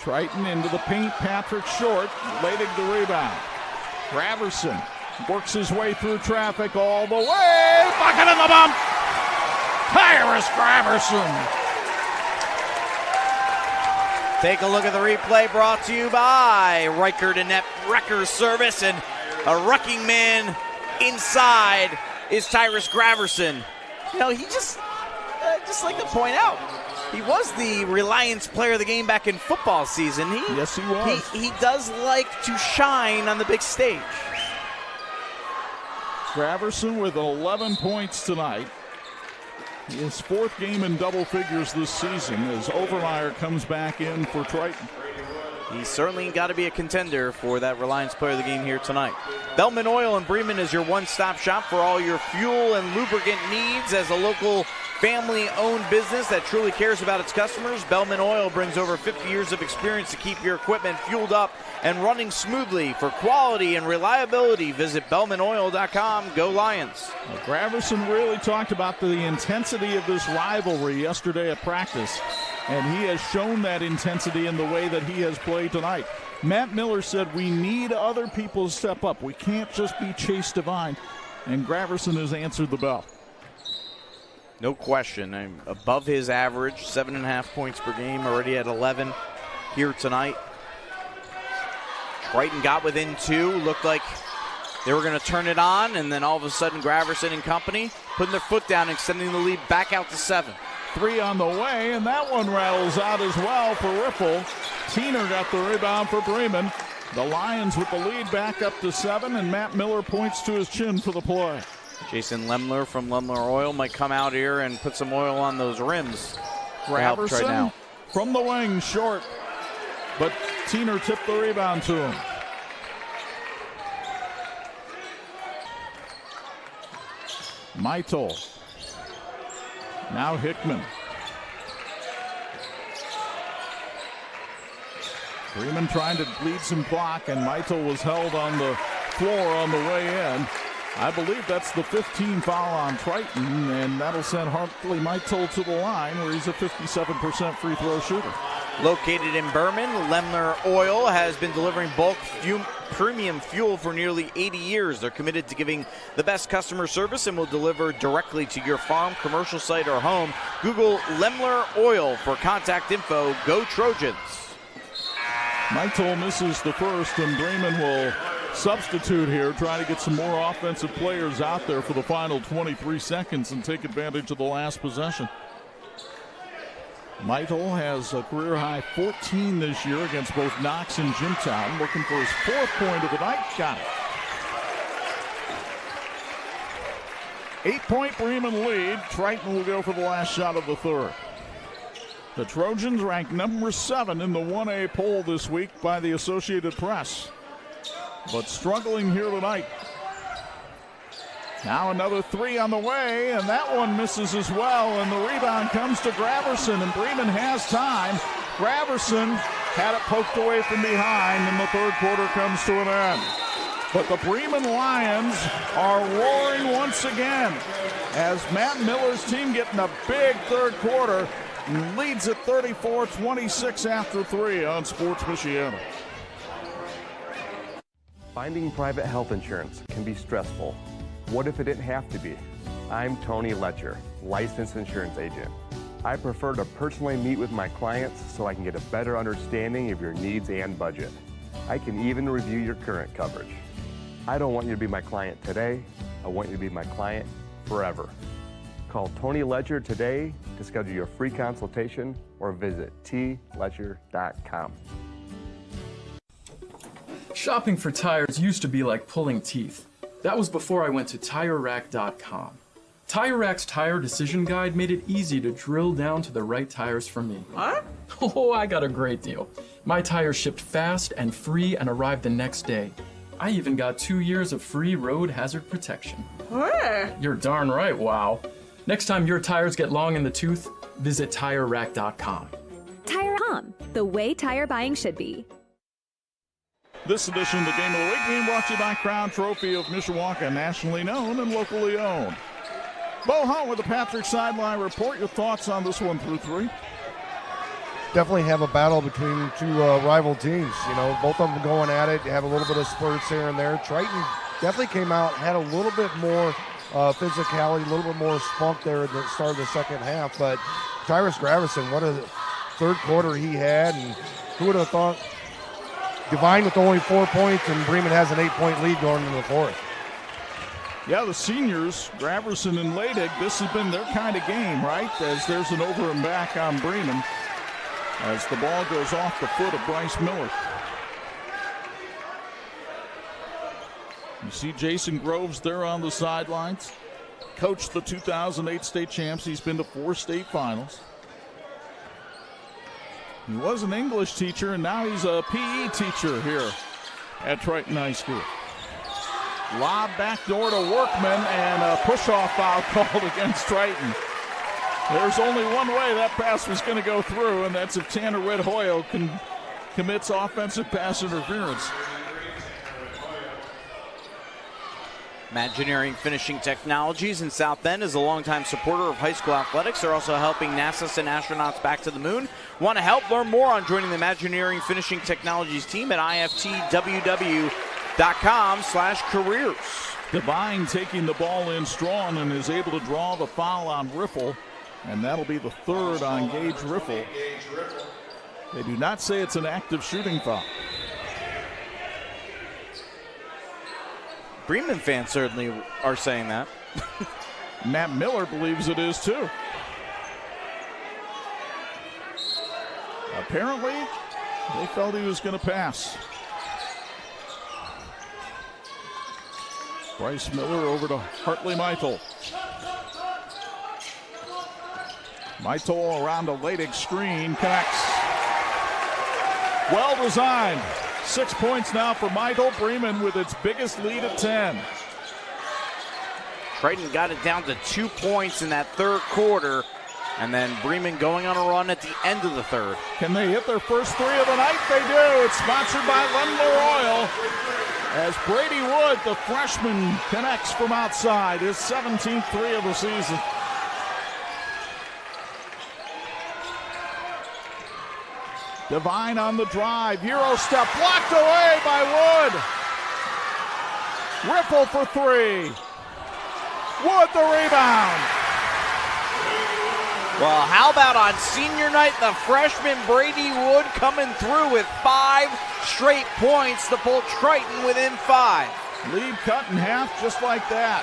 S1: Triton into the paint, Patrick short, Leidig the rebound. Graverson works his way through traffic all the way, bucket in the bump! Tyrus Graverson!
S2: Take a look at the replay brought to you by Reichert and Net Wrecker Service, and a wrecking man inside is Tyrus Graverson. You know, he just like to point out, he was the Reliance player of the game back in football season.
S1: Yes, he was.
S2: He does like to shine on the big stage.
S1: Graverson with 11 points tonight. His 4th game in double figures this season as Overmeyer comes back in for Triton.
S2: He's certainly got to be a contender for that Reliance player of the game here tonight. Bellman Oil in Bremen is your one-stop shop for all your fuel and lubricant needs. As a local family-owned business that truly cares about its customers, Bellman Oil brings over 50 years of experience to keep your equipment fueled up and running smoothly. For quality and reliability, visit BellmanOil.com. Go Lions.
S1: Well, Graverson really talked about the intensity of this rivalry yesterday at practice, and he has shown that intensity in the way that he has played tonight. Matt Miller said we need other people to step up. We can't just be Chase Devine, and Graverson has answered the bell.
S2: No question. Above his average, 7.5 points per game, already at 11 here tonight. Triton got within 2, looked like they were going to turn it on, and then all of a sudden Graverson and company putting their foot down, extending the lead back out to 7.
S1: 3 on the way, and that one rattles out as well for Riffle. Teener got the rebound for Bremen. The Lions with the lead back up to 7, and Matt Miller points to his chin for the play.
S2: Jason Lemler from Lemler Oil might come out here and put some oil on those rims.
S1: Graverson
S2: right now
S1: from the wing, short, but Teener tipped the rebound to him. Meitel. Now Hickman. Bremen trying to lead some block, and Meitel was held on the floor on the way in. I believe that's the 15 foul on Triton, and that'll send Hartley Meitel to the line, where he's a 57% free throw shooter.
S2: Located in Bremen, Lemler Oil has been delivering bulk premium fuel for nearly 80 years. They're committed to giving the best customer service and will deliver directly to your farm, commercial site, or home. Google Lemler Oil for contact info. Go Trojans.
S1: Michael misses the first, and Bremen will substitute here, try to get some more offensive players out there for the final 23 seconds and take advantage of the last possession. Michael has a career-high 14 this year against both Knox and Jimtown. Looking for his 4th point of the night. Got it. 8-point Bremen lead. Triton will go for the last shot of the third. The Trojans ranked number 7 in the 1A poll this week by the Associated Press, but struggling here tonight. Now another 3 on the way, and that one misses as well, and the rebound comes to Graverson, and Bremen has time. Graverson had it poked away from behind, and the third quarter comes to an end. But the Bremen Lions are roaring once again as Matt Miller's team getting a big third quarter, leads at 34-26 after 3 on Sports Michiana.
S16: Finding private health insurance can be stressful. What if it didn't have to be? I'm Tony Letcher, licensed insurance agent. I prefer to personally meet with my clients so I can get a better understanding of your needs and budget. I can even review your current coverage. I don't want you to be my client today. I want you to be my client forever. Call Tony Letcher today to schedule your free consultation or visit tletcher.com.
S20: Shopping for tires used to be like pulling teeth. That was before I went to TireRack.com. TireRack's Tire Decision Guide made it easy to drill down to the right tires for me. What? Oh, I got a great deal. My tires shipped fast and free and arrived the next day. I even got 2 years of free road hazard protection.
S21: Where?
S20: You're darn right, wow. Next time your tires get long in the tooth, visit TireRack.com.
S22: TireRack.com, the way tire buying should be.
S1: This edition of the Game of the Week being brought to you by Crown Trophy of Mishawaka, nationally known and locally owned. Bo Hundt with the Patrick Sideline Report. Your thoughts on this one through 3?
S5: Definitely have a battle between two rival teams. You know, both of them going at it. You have a little bit of spurts here and there. Triton definitely came out, had a little bit more physicality, a little bit more spunk there at the start of the second half. But Tyrus Graverson, what a third quarter he had, and who would have thought Divine with only 4 points, and Bremen has an 8-point lead going into the fourth.
S1: Yeah, the seniors, Graverson and Leidig, this has been their kind of game, right? As there's an over and back on Bremen as the ball goes off the foot of Bryce Miller. You see Jason Groves there on the sidelines. Coached the 2008 state champs. He's been to 4 state finals. He was an English teacher, and now he's a PE teacher here at Triton High School. Lob backdoor to Workman, and a push-off foul called against Triton. There's only one way that pass was going to go through, and that's if Tanner Witt-Hoyle commits offensive pass interference.
S2: Imagineering Finishing Technologies in South Bend is a longtime supporter of high school athletics. They're also helping NASA send astronauts back to the moon. Want to help? Learn more on joining the Imagineering Finishing Technologies team at iftww.com/careers.
S1: Divine taking the ball in strong and is able to draw the foul on Riffle, and that'll be the third on Gage Riffle. They do not say it's an active shooting foul.
S2: Bremen fans certainly are saying that.
S1: Matt Miller believes it is too. Apparently, they felt he was going to pass. Bryce Miller over to Hartley Michael. Michael around a Leidig screen, connects. Well designed. 6 points now for Michael. Bremen with its biggest lead at 10.
S2: Triton got it down to 2 points in that third quarter, and then Bremen going on a run at the end of the third.
S1: Can they hit their first 3 of the night? They do. It's sponsored by Lemler Oil. As Brady Wood, the freshman, connects from outside, his 17th 3 of the season. Devine on the drive. Euro step blocked away by Wood. Riffle for three. Wood the rebound.
S2: Well, how about on senior night, the freshman Brady Wood coming through with 5 straight points to pull Triton within 5.
S1: Lead cut in half just like that.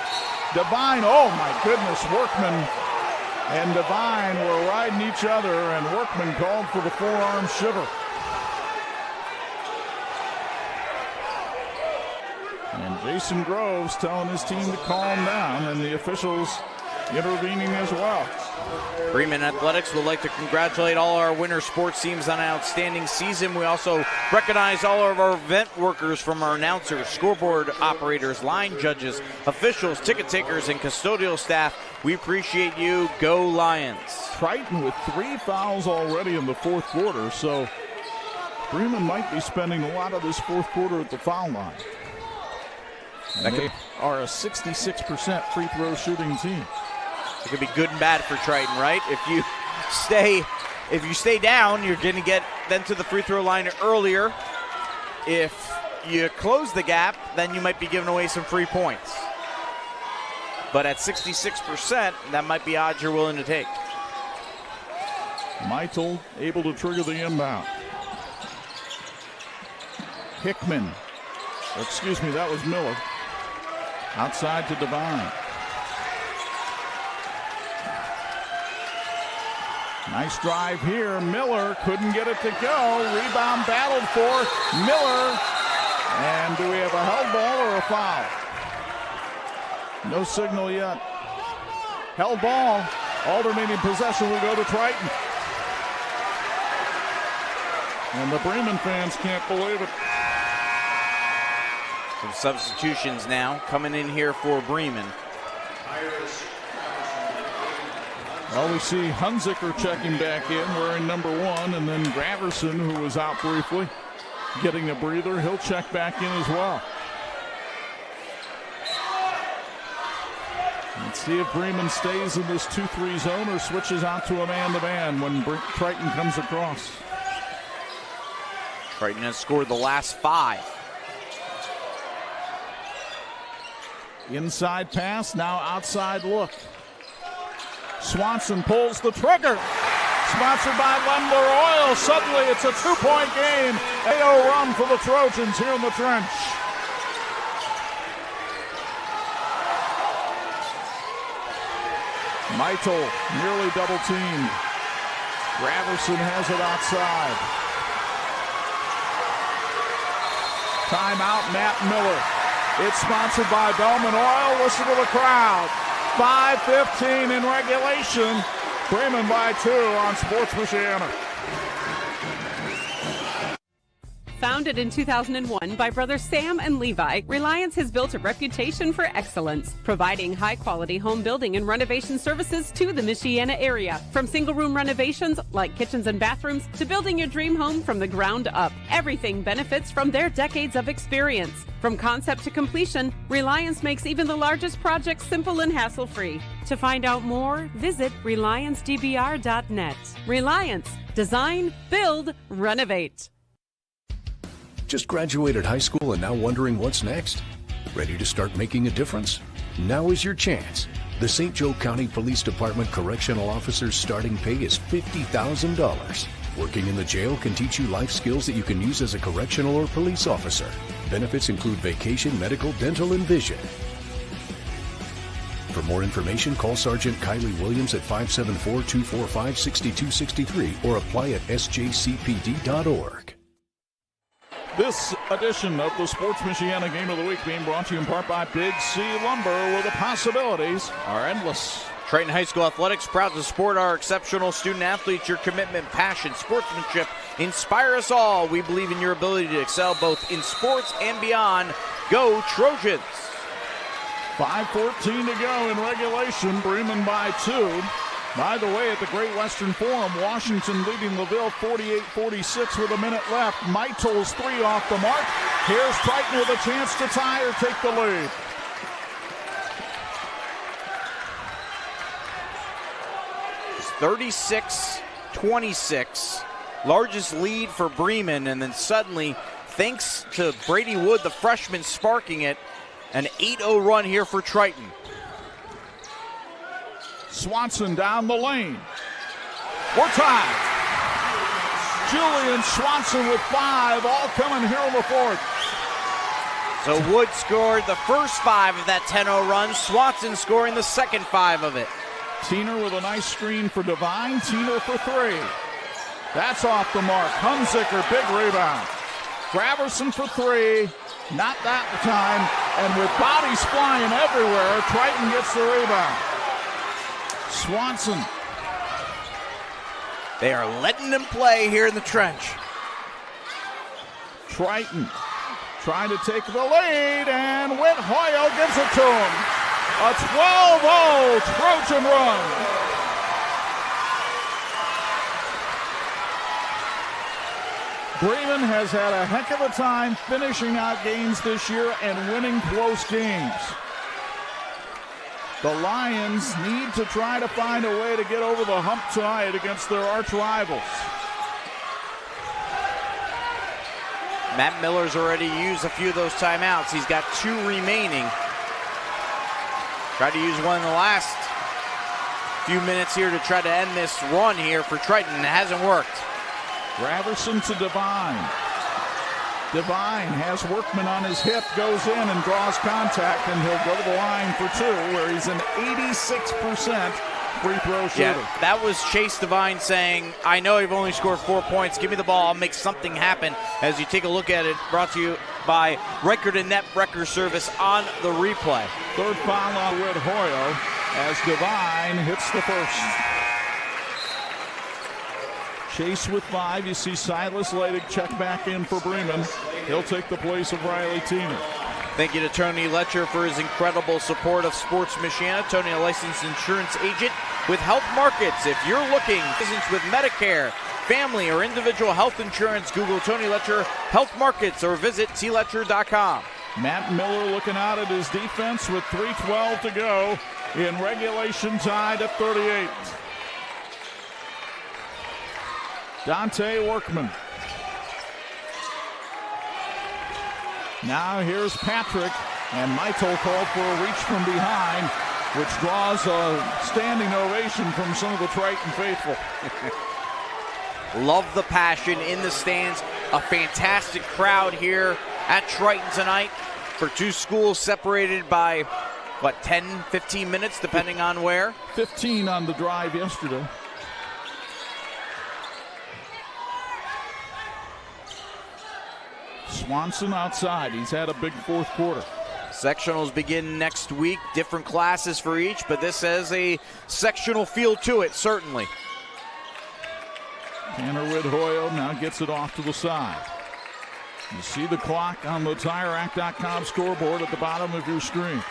S1: Devine, oh my goodness, Workman and Devine were riding each other, and Workman called for the forearm shiver. And Jason Groves telling his team to calm down, and the officials intervening as well.
S2: Bremen Athletics would like to congratulate all our winter sports teams on an outstanding season. We also recognize all of our event workers, from our announcers, scoreboard operators, line judges, officials, ticket takers, and custodial staff. We appreciate you. Go Lions.
S1: Triton with 3 fouls already in the fourth quarter, so Bremen might be spending a lot of this fourth quarter at the foul line. And they are a 66% free throw shooting team.
S2: It could be good and bad for Triton, right? If you stay down, you're going to get then to the free throw line earlier. If you close the gap, then you might be giving away some free points. But at 66%, that might be odds you're willing to take.
S1: Meitel able to trigger the inbound. Hickman, excuse me, that was Miller. Outside to Devine. Nice drive here. Miller couldn't get it to go. Rebound battled for Miller. And do we have a held ball or a foul? No signal yet. Held ball. Alternating possession will go to Triton. And the Bremen fans can't believe it.
S2: Some substitutions now coming in here for Bremen.
S1: Well, we see Hunziker checking back in, wearing number 1, and then Graverson, who was out briefly, getting a breather. He'll check back in as well. Let's see if Bremen stays in this 2-3 zone or switches out to a man-to-man when Triton comes across.
S2: Triton has scored the last 5.
S1: Inside pass, now outside look. Swanson pulls the trigger. Sponsored by Lendler Oil. Suddenly it's a 2-point game. AO run for the Trojans here in the trench. Meitel nearly double teamed. Graverson has it outside. Timeout, Matt Miller. It's sponsored by Bellman Oil. Listen to the crowd. 5:15 in regulation. Bremen by 2 on Sports Michiana.
S3: Founded in 2001 by brothers Sam and Levi, Reliance has built a reputation for excellence, providing high-quality home building and renovation services to the Michiana area. From single-room renovations like kitchens and bathrooms to building your dream home from the ground up, everything benefits from their decades of experience. From concept to completion, Reliance makes even the largest projects simple and hassle-free. To find out more, visit RelianceDBR.net. Reliance. Design, build, renovate.
S15: Just graduated high school and now wondering what's next? Ready to start making a difference? Now is your chance. The St. Joe County Police Department Correctional Officer's starting pay is $50,000. Working in the jail can teach you life skills that you can use as a correctional or police officer. Benefits include vacation, medical, dental, and vision. For more information, call Sergeant Kylie Williams at 574-245-6263 or apply at sjcpd.org.
S1: This edition of the Sports Michiana Game of the Week being brought to you in part by Big C Lumber, where the possibilities are endless.
S2: Triton High School Athletics proud to support our exceptional student athletes. Your commitment, passion, sportsmanship inspire us all. We believe in your ability to excel both in sports and beyond. Go Trojans!
S1: 5:14 to go in regulation. Bremen by 2. By the way, at the Great Western Forum, Washington leading LaVille 48-46 with a minute left. Meitel's 3 off the mark. Here's Triton with a chance to tie or take the lead.
S2: It's 36-26. largest lead for Bremen, and then suddenly, thanks to Brady Wood, the freshman, sparking it, an 8-0 run here for Triton.
S1: Swanson down the lane. We're tied. Julian Swanson with 5, all coming here in the fourth.
S2: So Wood scored the first 5 of that 10-0 run. Swanson scoring the second 5 of it.
S1: Tiener with a nice screen for Devine. Tiener for 3. That's off the mark. Hunziker, big rebound. Graverson for 3. Not that time. And with bodies flying everywhere, Triton gets the rebound. Swanson.
S2: They are letting them play here in the trench.
S1: Triton trying to take the lead, and Whit Hoyle gives it to him. A 12-0 Trojan run. Bremen has had a heck of a time finishing out games this year and winning close games. The Lions need to try to find a way to get over the hump tonight against their arch rivals.
S2: Matt Miller's already used a few of those timeouts. He's got 2 remaining. Tried to use one in the last few minutes here to try to end this run here for Triton. It hasn't worked.
S1: Graverson to Devine. Devine has Workman on his hip, goes in and draws contact, and he'll go to the line for 2, where he's an 86% free throw shooter.
S2: Yeah, that was Chase Devine saying, I know you've only scored 4 points. Give me the ball. I'll make something happen. As you take a look at it, brought to you by Record and Net Record Service on the replay.
S1: Third foul on Whit Hoyle as Devine hits the first. Chase with 5. You see Silas Leidig check back in for Bremen. He'll take the place of Riley Tiener.
S2: Thank you to Tony Letcher for his incredible support of Sports Michiana. Tony, a licensed insurance agent with Health Markets. If you're looking with Medicare, family, or individual health insurance, Google Tony Letcher Health Markets or visit tletcher.com.
S1: Matt Miller looking out at his defense with 3:12 to go in regulation, tied at 38. Dante Workman. Now here's Patrick, and Mitel called for a reach from behind, which draws a standing ovation from some of the Triton faithful.
S2: Love the passion in the stands. A fantastic crowd here at Triton tonight for 2 schools separated by, 10, 15 minutes, depending on where?
S1: 15 on the drive yesterday. Swanson outside. He's had a big fourth quarter.
S2: Sectionals begin next week. Different classes for each, but this has a sectional feel to it, certainly.
S1: Tanner Whit Hoyle now gets it off to the side. You see the clock on the TireRack.com scoreboard at the bottom of your screen.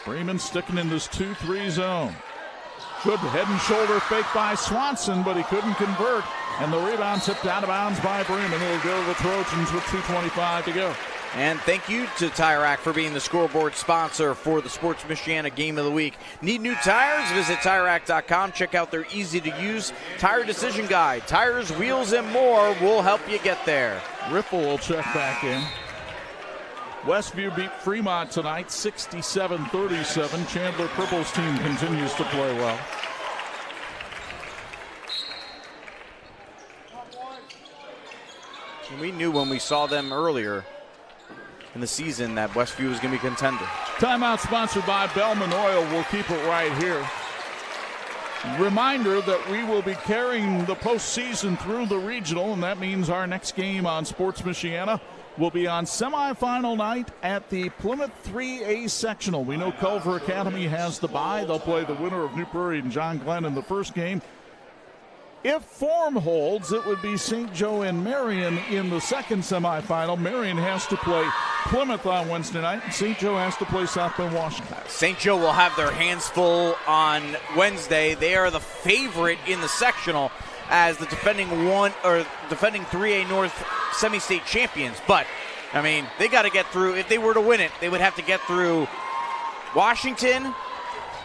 S1: Bremen sticking in this 2-3 zone. Good head and shoulder fake by Swanson, but he couldn't convert. And the rebound tipped out of bounds by Bremen. It'll go to the Trojans with 2:25 to go.
S2: And thank you to Tire Rack for being the scoreboard sponsor for the Sports Michiana Game of the Week. Need new tires? Visit TireRack.com. Check out their easy-to-use tire decision guide. Tires, wheels, and more will help you get there.
S1: Riffle will check back in. Westview beat Fremont tonight, 67-37. Chandler Purple's team continues to play well.
S2: We knew when we saw them earlier in the season that Westview was going to be a contender.
S1: Timeout sponsored by Bellman Oil. We'll keep it right here. Reminder that we will be carrying the postseason through the regional, and that means our next game on Sports Michiana will be on semifinal night at the Plymouth 3A sectional. We know Culver Academy has the bye. They'll play the winner of New Prairie and John Glenn in the first game. If form holds, it would be St. Joe and Marion in the second semifinal. Marion has to play Plymouth on Wednesday night, and St. Joe has to play South Bend, Washington.
S2: St. Joe will have their hands full on Wednesday. They are the favorite in the sectional as the defending 3A North semi-state champions. But, I mean, they got to get through. If they were to win it, they would have to get through Washington,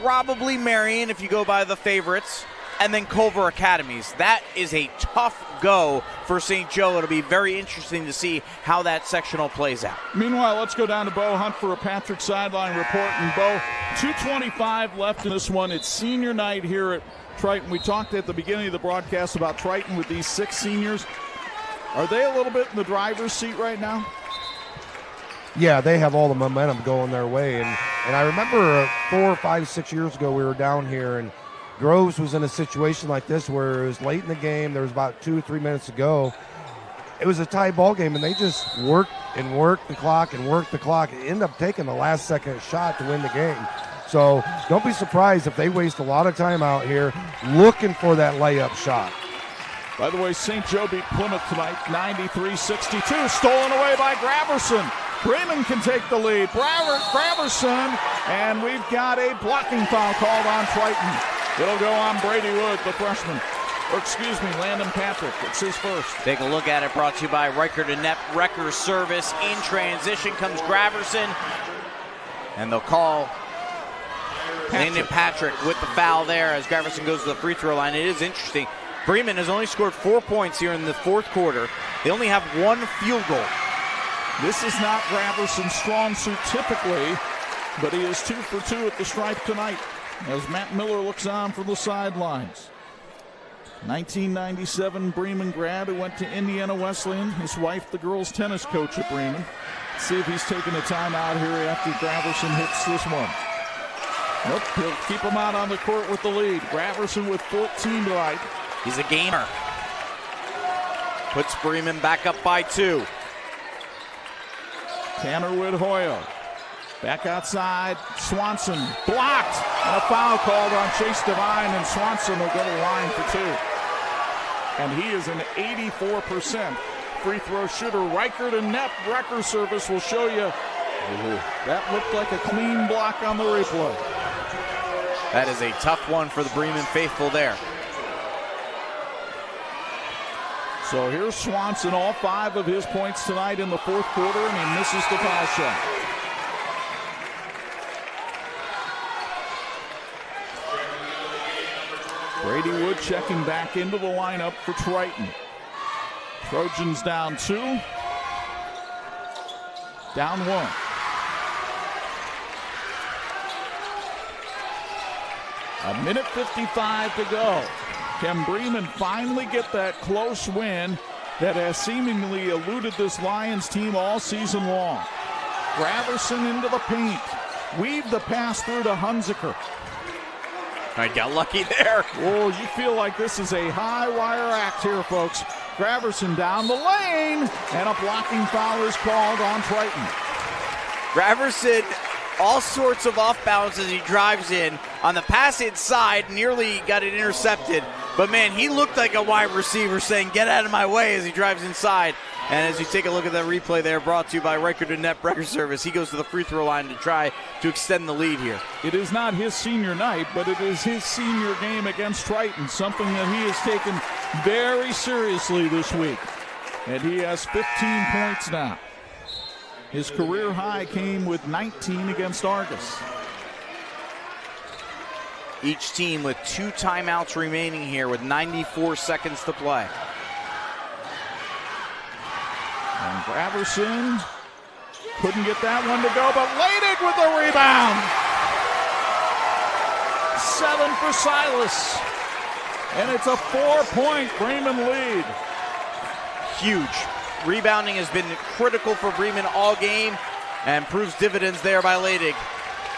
S2: probably Marion if you go by the favorites. and then Culver Academies. That is a tough go for St. Joe. It'll be very interesting to see how that sectional plays out.
S1: Meanwhile, let's go down to Bo Hundt for a Patrick sideline report. And Bo, 2:25 left in this one. It's senior night here at Triton. We talked at the beginning of the broadcast about Triton with these 6 seniors. Are they a little bit in the driver's seat right now?
S5: Yeah, they have all the momentum going their way. And I remember 4, 5, 6 years ago we were down here, and Groves was in a situation like this where it was late in the game. There was about 2 or 3 minutes to go. It was a tie ball game, and they just worked the clock and worked the clock and ended up taking the last second shot to win the game. So don't be surprised if they waste a lot of time out here looking for that layup shot.
S1: By the way, St. Joe beat Plymouth tonight, 93-62, stolen away by Graverson. Bremen can take the lead. Graverson, and we've got a blocking foul called on Triton. It'll go on Brady Wood, the freshman. Or excuse me, Landon Patrick. It's his first.
S2: Take a look at it, brought to you by Riker to Net Wrecker Service. In transition comes Graverson, and they'll call Landon Patrick with the foul there as Graverson goes to the free throw line. It is interesting. Bremen has only scored 4 points here in the fourth quarter. They only have 1 field goal.
S1: This is not Graverson's strong suit typically, but he is 2 for 2 at the stripe tonight as Matt Miller looks on from the sidelines. 1997 Bremen grad who went to Indiana Wesleyan. His wife, the girls' tennis coach at Bremen. Let's see if he's taking a timeout here after Graverson hits this one. Nope, he'll keep him out on the court with the lead. Graverson with 14 tonight.
S2: He's a gamer. Puts Bremen back up by 2.
S1: Tanner Wood-Hoyle. Back outside. Swanson blocked. And a foul called on Chase Devine, and Swanson will go to the line for 2. And he is an 84% free throw shooter. Riker to Net Wrecker Service will show you. That looked like a clean block on the replay.
S2: That is a tough one for the Bremen faithful there.
S1: So here's Swanson, all 5 of his points tonight in the fourth quarter, and he misses the foul shot. Brady Wood checking back into the lineup for Triton. Trojans down 2. Down 1. A minute 55 to go. Can Bremen finally get that close win that has seemingly eluded this Lions team all season long? Graverson into the paint. Weave the pass through to Hunziker.
S2: I got lucky there.
S1: Oh, you feel like this is a high wire act here, folks. Graverson down the lane, and a blocking foul is called on Triton.
S2: Graverson, all sorts of off balance as he drives in. On the pass inside, nearly got it intercepted. But man, he looked like a wide receiver saying, get out of my way as he drives inside. And as you take a look at that replay there, brought to you by Riker to Net Wrecker Service, he goes to the free throw line to try to extend the lead here.
S1: It is not his senior night, but it is his senior game against Triton, something that he has taken very seriously this week. And he has 15 points now. His career high came with 19 against Argus.
S2: Each team with 2 timeouts remaining here with 94 seconds to play.
S1: And Graverson couldn't get that one to go, but Leidig with the rebound. 7 for Silas. And it's a 4-point Bremen lead.
S2: Huge. Rebounding has been critical for Bremen all game and proves dividends there by Leidig.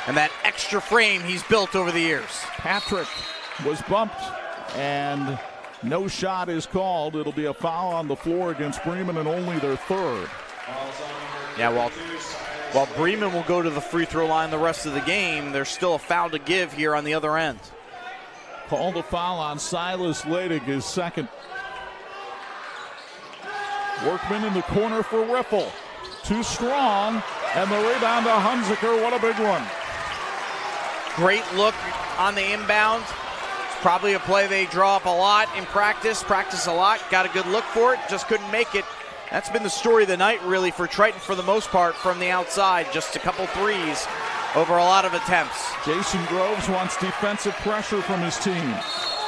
S2: And that extra frame he's built over the years.
S1: Patrick was bumped, and no shot is called. It'll be a foul on the floor against Bremen, and only their 3rd.
S2: Yeah, while Bremen will go to the free throw line the rest of the game, there's still a foul to give here on the other end.
S1: Called a foul on Silas Leidig, his 2nd. Workman in the corner for Riffle. Too strong, and the rebound to Hunziker. What a big one.
S2: Great look on the inbound. It's probably a play they draw up a lot in practice a lot. Got a good look for it, just couldn't make it. That's been the story of the night, really, for Triton for the most part from the outside. Just a couple threes over a lot of attempts.
S1: Jason Groves wants defensive pressure from his team.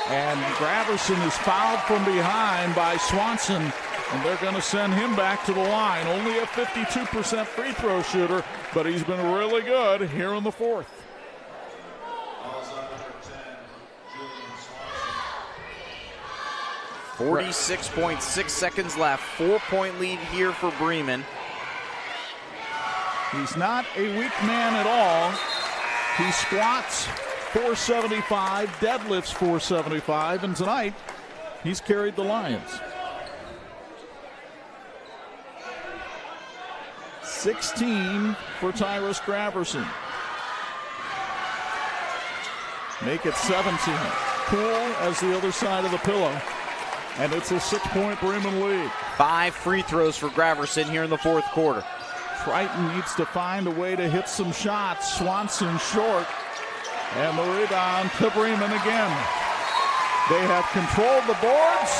S1: And Graverson is fouled from behind by Swanson, and they're going to send him back to the line. Only a 52% free throw shooter, but he's been really good here in the fourth.
S2: 46.6 seconds left. 4-point lead here for Bremen.
S1: He's not a weak man at all. He squats 475, deadlifts 475, and tonight he's carried the Lions. 16 for Tyrus Graverson. Make it 17. Cool as the other side of the pillow. And it's a 6-point Bremen lead.
S2: 5 free throws for Graverson here in the fourth quarter.
S1: Triton needs to find a way to hit some shots. Swanson short. And the rebound to Bremen again. They have controlled the boards.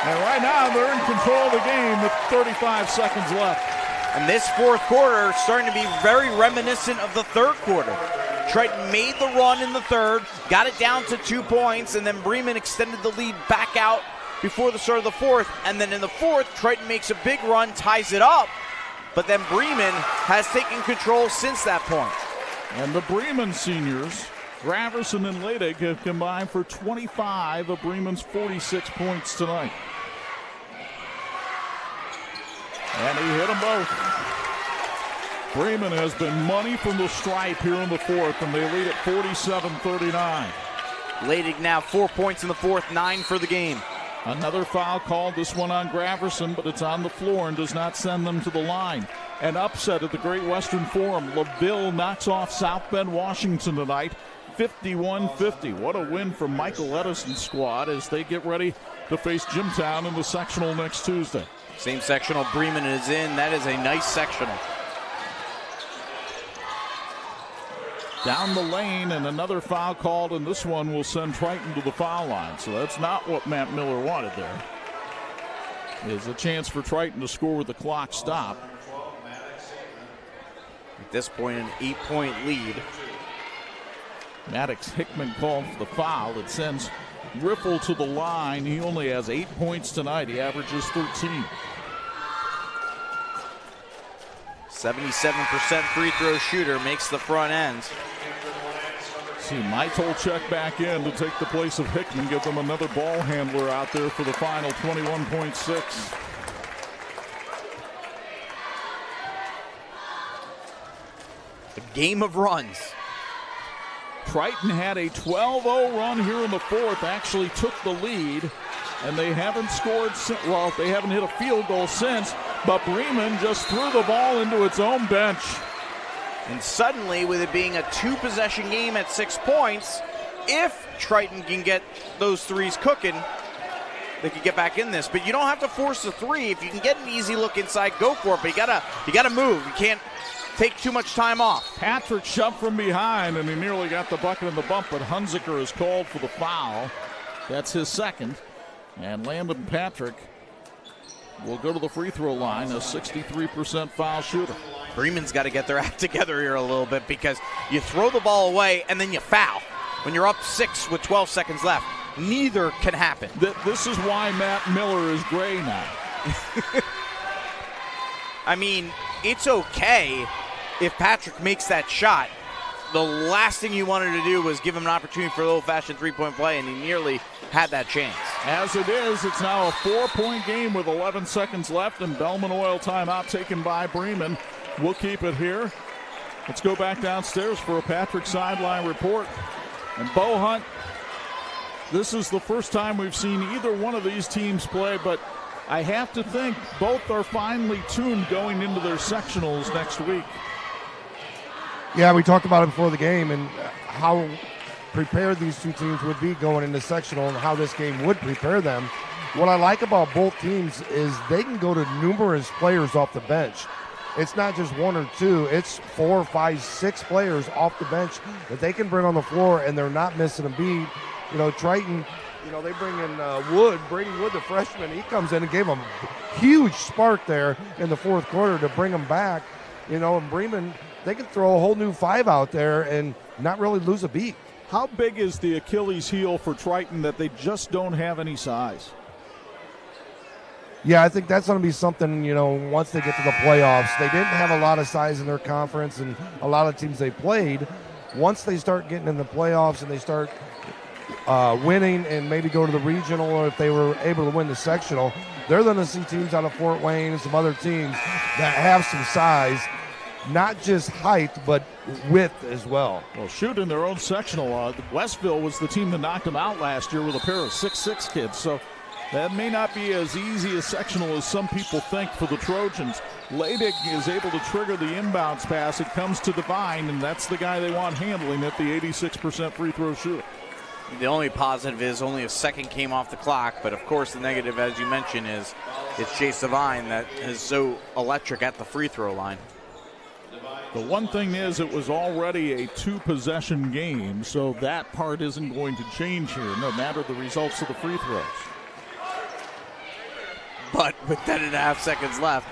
S1: And right now they're in control of the game with 35 seconds left.
S2: And this fourth quarter is starting to be very reminiscent of the third quarter. Triton made the run in the third, got it down to 2 points, and then Bremen extended the lead back out before the start of the fourth. And then in the fourth, Triton makes a big run, ties it up. But then Bremen has taken control since that point.
S1: And the Bremen seniors, Graverson and Ledig, have combined for 25 of Bremen's 46 points tonight. And he hit them both. Bremen has been money from the stripe here in the fourth, and they lead at 47-39.
S2: Ledig now 4 points in the fourth, 9 for the game.
S1: Another foul called, this one on Graverson, but it's on the floor and does not send them to the line. An upset at the Great Western Forum. LaVille knocks off South Bend, Washington tonight, 51-50. What a win from Michael Edison's squad as they get ready to face Jimtown in the sectional next Tuesday.
S2: Same sectional Bremen is in. That is a nice sectional.
S1: Down the lane, and another foul called, and this one will send Triton to the foul line. So that's not what Matt Miller wanted there. Is a chance for Triton to score with the clock stopped.
S2: At this point, an 8-point lead.
S1: Maddox Hickman called for the foul. It sends Riffle to the line. He only has 8 points tonight. He averages 13.
S2: 77% free throw shooter makes the front end.
S1: See, Michael check back in to take the place of Hickman, give them another ball handler out there for the final 21.6.
S2: A game of runs.
S1: Triton had a 12-0 run here in the fourth, actually took the lead, and they haven't scored, well, they haven't hit a field goal since, but Bremen just threw the ball into its own bench.
S2: And suddenly, with it being a 2-possession game at 6 points, if Triton can get those threes cooking, they could get back in this. But you don't have to force the three. If you can get an easy look inside, go for it. But you gotta move. You can't take too much time off.
S1: Patrick shoved from behind, and he nearly got the bucket in the bump, but Hunziker is called for the foul. That's his second. And Landon Patrick will go to the free throw line, a 63% foul shooter.
S2: Bremen's got to get their act together here a little bit, because you throw the ball away and then you foul when you're up 6 with 12 seconds left. Neither can happen.
S1: This is why Matt Miller is gray now.
S2: I mean, it's okay if Patrick makes that shot. The last thing you wanted to do was give him an opportunity for an old-fashioned three-point play, and he nearly had that chance.
S1: As it is, it's now a 4-point game with 11 seconds left, and Bellman Oil timeout taken by Bremen. We'll keep it here. Let's go back downstairs for a Patrick sideline report. And Bo Hundt, this is the first time we've seen either one of these teams play, but I have to think both are finely tuned going into their sectionals next week.
S5: Yeah, we talked about it before the game and how prepared these two teams would be going into sectional and how this game would prepare them. What I like about both teams is they can go to numerous players off the bench. It's not just 1 or 2, it's 4, 5, 6 players off the bench that they can bring on the floor, and they're not missing a beat. You know, Triton, you know, they bring in Brady Wood, the freshman. He comes in and gave them a huge spark there in the fourth quarter to bring them back. You know, and Bremen, they can throw a whole new 5 out there and not really lose a beat.
S1: How big is the Achilles heel for Triton that they just don't have any size?
S5: Yeah, I think that's going to be something, once they get to the playoffs. They didn't have a lot of size in their conference, and a lot of teams they played. Once they start getting in the playoffs and they start winning and maybe go to the regional, or if they were able to win the sectional, they're going to see teams out of Fort Wayne and some other teams that have some size, not just height, but width as well.
S1: Well, shoot, in their own sectional, Westville was the team that knocked them out last year with a pair of 6'6" kids, so that may not be as easy a sectional as some people think for the Trojans. Leidig is able to trigger the inbounds pass. It comes to Devine, and that's the guy they want handling it, the 86% free throw shooter.
S2: The only positive is only a second came off the clock, but of course the negative, as you mentioned, is it's Chase Devine that is so electric at the free throw line.
S1: The one thing is it was already a two-possession game, so that part isn't going to change here, no matter the results of the free throws.
S2: But with 10.5 seconds left,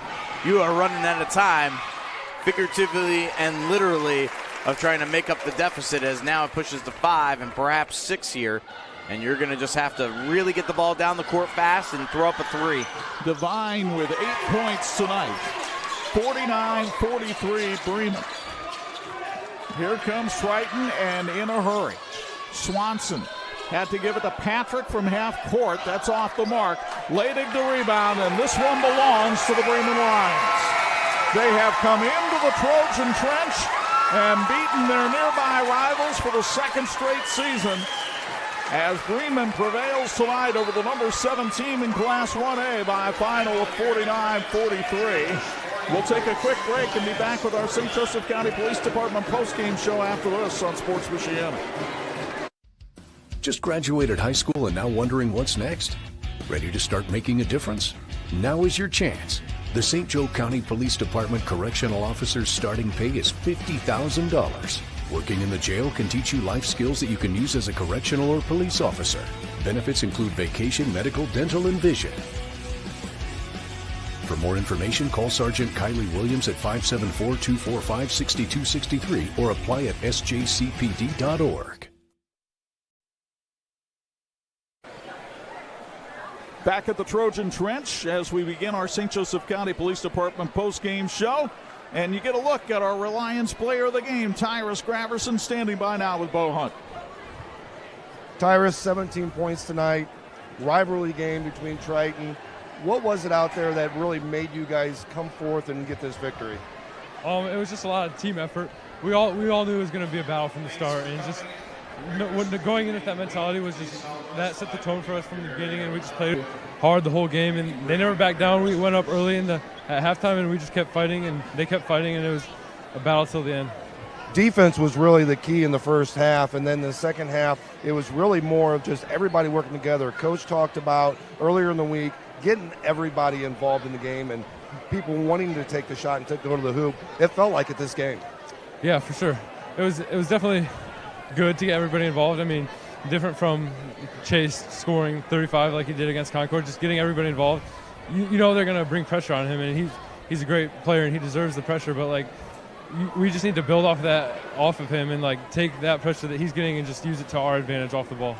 S2: you are running out of time, figuratively and literally, of trying to make up the deficit, as now it pushes to 5 and perhaps 6 here. And you're going to just have to really get the ball down the court fast and throw up a 3.
S1: Devine with 8 points tonight. 49-43 Bremen. Here comes Triton, and in a hurry. Swanson had to give it to Patrick from half court. That's off the mark. Leidig the rebound, and this one belongs to the Bremen Lions. They have come into the Trojan trench and beaten their nearby rivals for the second straight season, as Bremen prevails tonight over the number 7 team in Class 1A by a final of 49-43. We'll take a quick break and be back with our St. Joseph County Police Department postgame show after this on Sports Michiana.
S15: Just graduated high school and now wondering what's next? Ready to start making a difference? Now is your chance. The St. Joe County Police Department Correctional Officer's starting pay is $50,000. Working in the jail can teach you life skills that you can use as a correctional or police officer. Benefits include vacation, medical, dental, and vision. For more information, call Sergeant Kylie Williams at 574-245-6263 or apply at sjcpd.org.
S1: Back at the Trojan Trench as we begin our St. Joseph County Police Department post-game show. And you get a look at our Reliance player of the game, Tyrus Graverson, standing by now with Bo Hundt.
S5: Tyrus, 17 points tonight. Rivalry game between Triton. What was it out there that really made you guys come forth and get this victory?
S4: It was just a lot of team effort. We all knew it was going to be a battle from the start, and just going in with that mentality was just that set the tone for us from the beginning, and we just played hard the whole game, and they never backed down. We went up early at halftime, and we just kept fighting, and they kept fighting, and it was a battle till the end.
S5: Defense was really the key in the first half, and then the second half, it was really more of just everybody working together. Coach talked about earlier in the week getting everybody involved in the game and people wanting to take the shot and to go to the hoop. It felt like it this game.
S4: Yeah, for sure. It was definitely good to get everybody involved. I mean, different from Chase scoring 35 like he did against Concord, just getting everybody involved. You know they're going to bring pressure on him, and he's a great player and he deserves the pressure, but we just need to build off of him and take that pressure that he's getting and just use it to our advantage off the ball.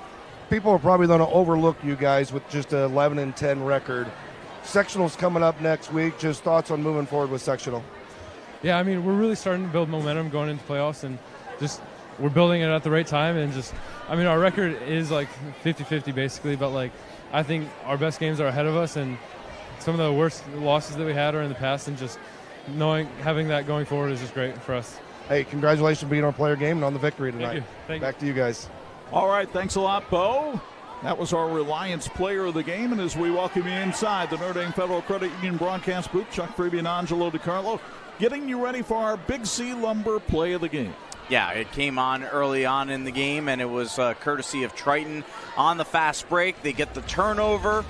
S5: People are probably going to overlook you guys with just an 11-10 record. Sectional's coming up next week. Just thoughts on moving forward with sectional?
S4: Yeah, I mean, we're really starting to build momentum going into playoffs, and just we're building it at the right time. And our record is 50-50 basically, but I think our best games are ahead of us, and some of the worst losses that we had are in the past, and just having that going forward is just great for us.
S5: Hey, congratulations on being our player game and on the victory tonight.
S4: Thank you.
S5: Back to you guys.
S1: All right, thanks a lot, Bo. That was our Reliance player of the game, and as we welcome you inside the Notre Dame Federal Credit Union broadcast booth, Chuck Freeby and Angelo Carlo getting you ready for our Big C Lumber play of the game.
S2: Yeah, it came on early on in the game, and it was courtesy of Triton on the fast break. They get the turnover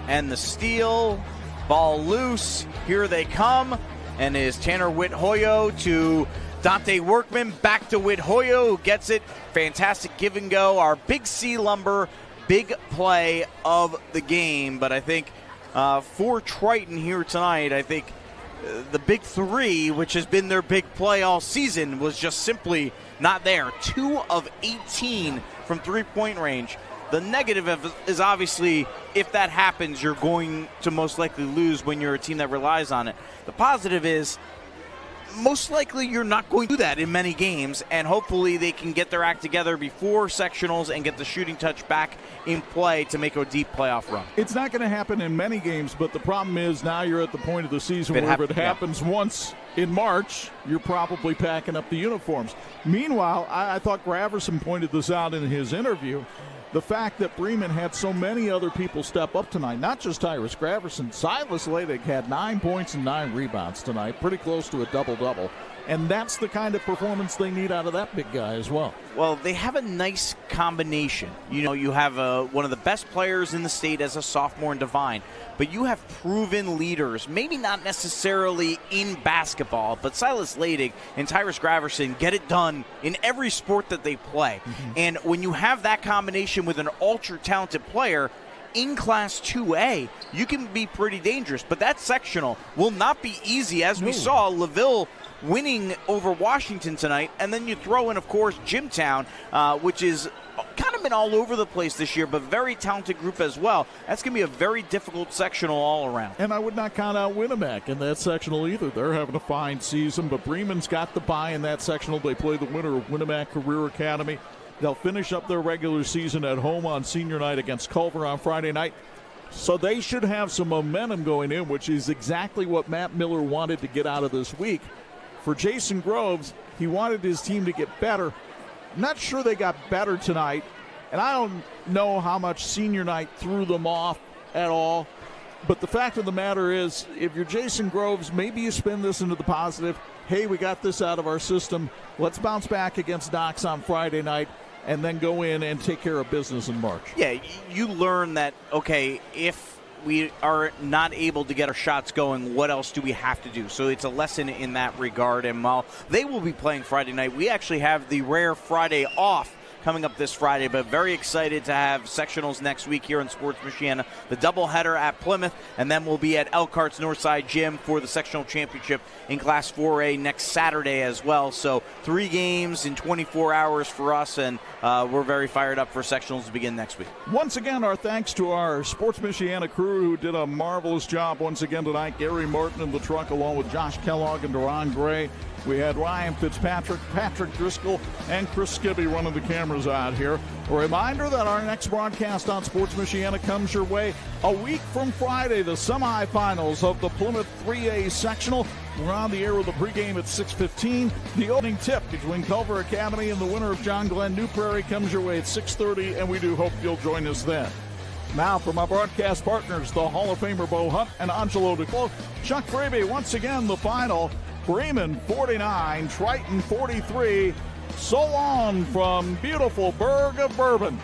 S2: and the steal. Ball loose. Here they come, and is Tanner Whithoyo to Dante Workman, back to Whithoyo, who gets it. Fantastic give and go. Our Big C Lumber big play of the game. But I think for Triton here tonight, I think the big three, which has been their big play all season, was just simply not there. 2 of 18 from three-point range. The negative is obviously if that happens, you're going to most likely lose when you're a team that relies on it. The positive is most likely you're not going to do that in many games, and hopefully they can get their act together before sectionals and get the shooting touch back in play to make a deep playoff run.
S1: It's not going to happen in many games, but the problem is now you're at the point of the season where if it happens once in March, you're probably packing up the uniforms. Meanwhile, I thought Graverson pointed this out in his interview. The fact that Bremen had so many other people step up tonight, not just Tyrus Graverson. Silas Ledig had 9 points and 9 rebounds tonight, pretty close to a double-double. And that's the kind of performance they need out of that big guy as well.
S2: Well, they have a nice combination. You know, you have one of the best players in the state as a sophomore in Divine, but you have proven leaders, maybe not necessarily in basketball, but Silas Ledig and Tyrus Graverson get it done in every sport that they play. Mm-hmm. And when you have that combination with an ultra-talented player in Class 2A, you can be pretty dangerous. But that sectional will not be easy, as we saw LaVille winning over Washington tonight, and then you throw in, of course, Jimtown, which is kind of been all over the place this year, but very talented group as well. That's going to be a very difficult sectional all around.
S1: And I would not count out Winnemac in that sectional either. They're having a fine season, but Bremen's got the bye in that sectional. They play the winner of Winnemac Career Academy. They'll finish up their regular season at home on senior night against Culver on Friday night. So they should have some momentum going in, which is exactly what Matt Miller wanted to get out of this week. For Jason Groves, he wanted his team to get better. I'm not sure they got better tonight, and I don't know how much senior night threw them off at all. But the fact of the matter is, if you're Jason Groves, maybe you spin this into the positive. Hey, we got this out of our system. Let's bounce back against Knox on Friday night and then go in and take care of business in March.
S2: Yeah, you learn that, okay, if we are not able to get our shots going, what else do we have to do? So it's a lesson in that regard. And while they will be playing Friday night, we actually have the rare Friday off coming up this Friday, but very excited to have sectionals next week here in Sports Michiana. The doubleheader at Plymouth, and then we'll be at Elkhart's Northside Gym for the sectional championship in Class 4A next Saturday as well. So 3 games in 24 hours for us, and we're very fired up for sectionals to begin next week.
S1: Once again, our thanks to our Sports Michiana crew who did a marvelous job once again tonight. Gary Martin in the truck along with Josh Kellogg and Deron Gray. We had Ryan Fitzpatrick, Patrick Driscoll, and Chris Skibby running the cameras out here. A reminder that our next broadcast on Sports Michiana comes your way a week from Friday, the semifinals of the Plymouth 3A sectional. We're on the air with the pregame at 6:15. The opening tip between Culver Academy and the winner of John Glenn New Prairie comes your way at 6:30, and we do hope you'll join us then. Now from our broadcast partners, the Hall of Famer Bo Hundt and Angelo DeClo, Chuck Freeby, once again the final. Bremen 49, Triton 43. So long from beautiful Burg of Bourbon.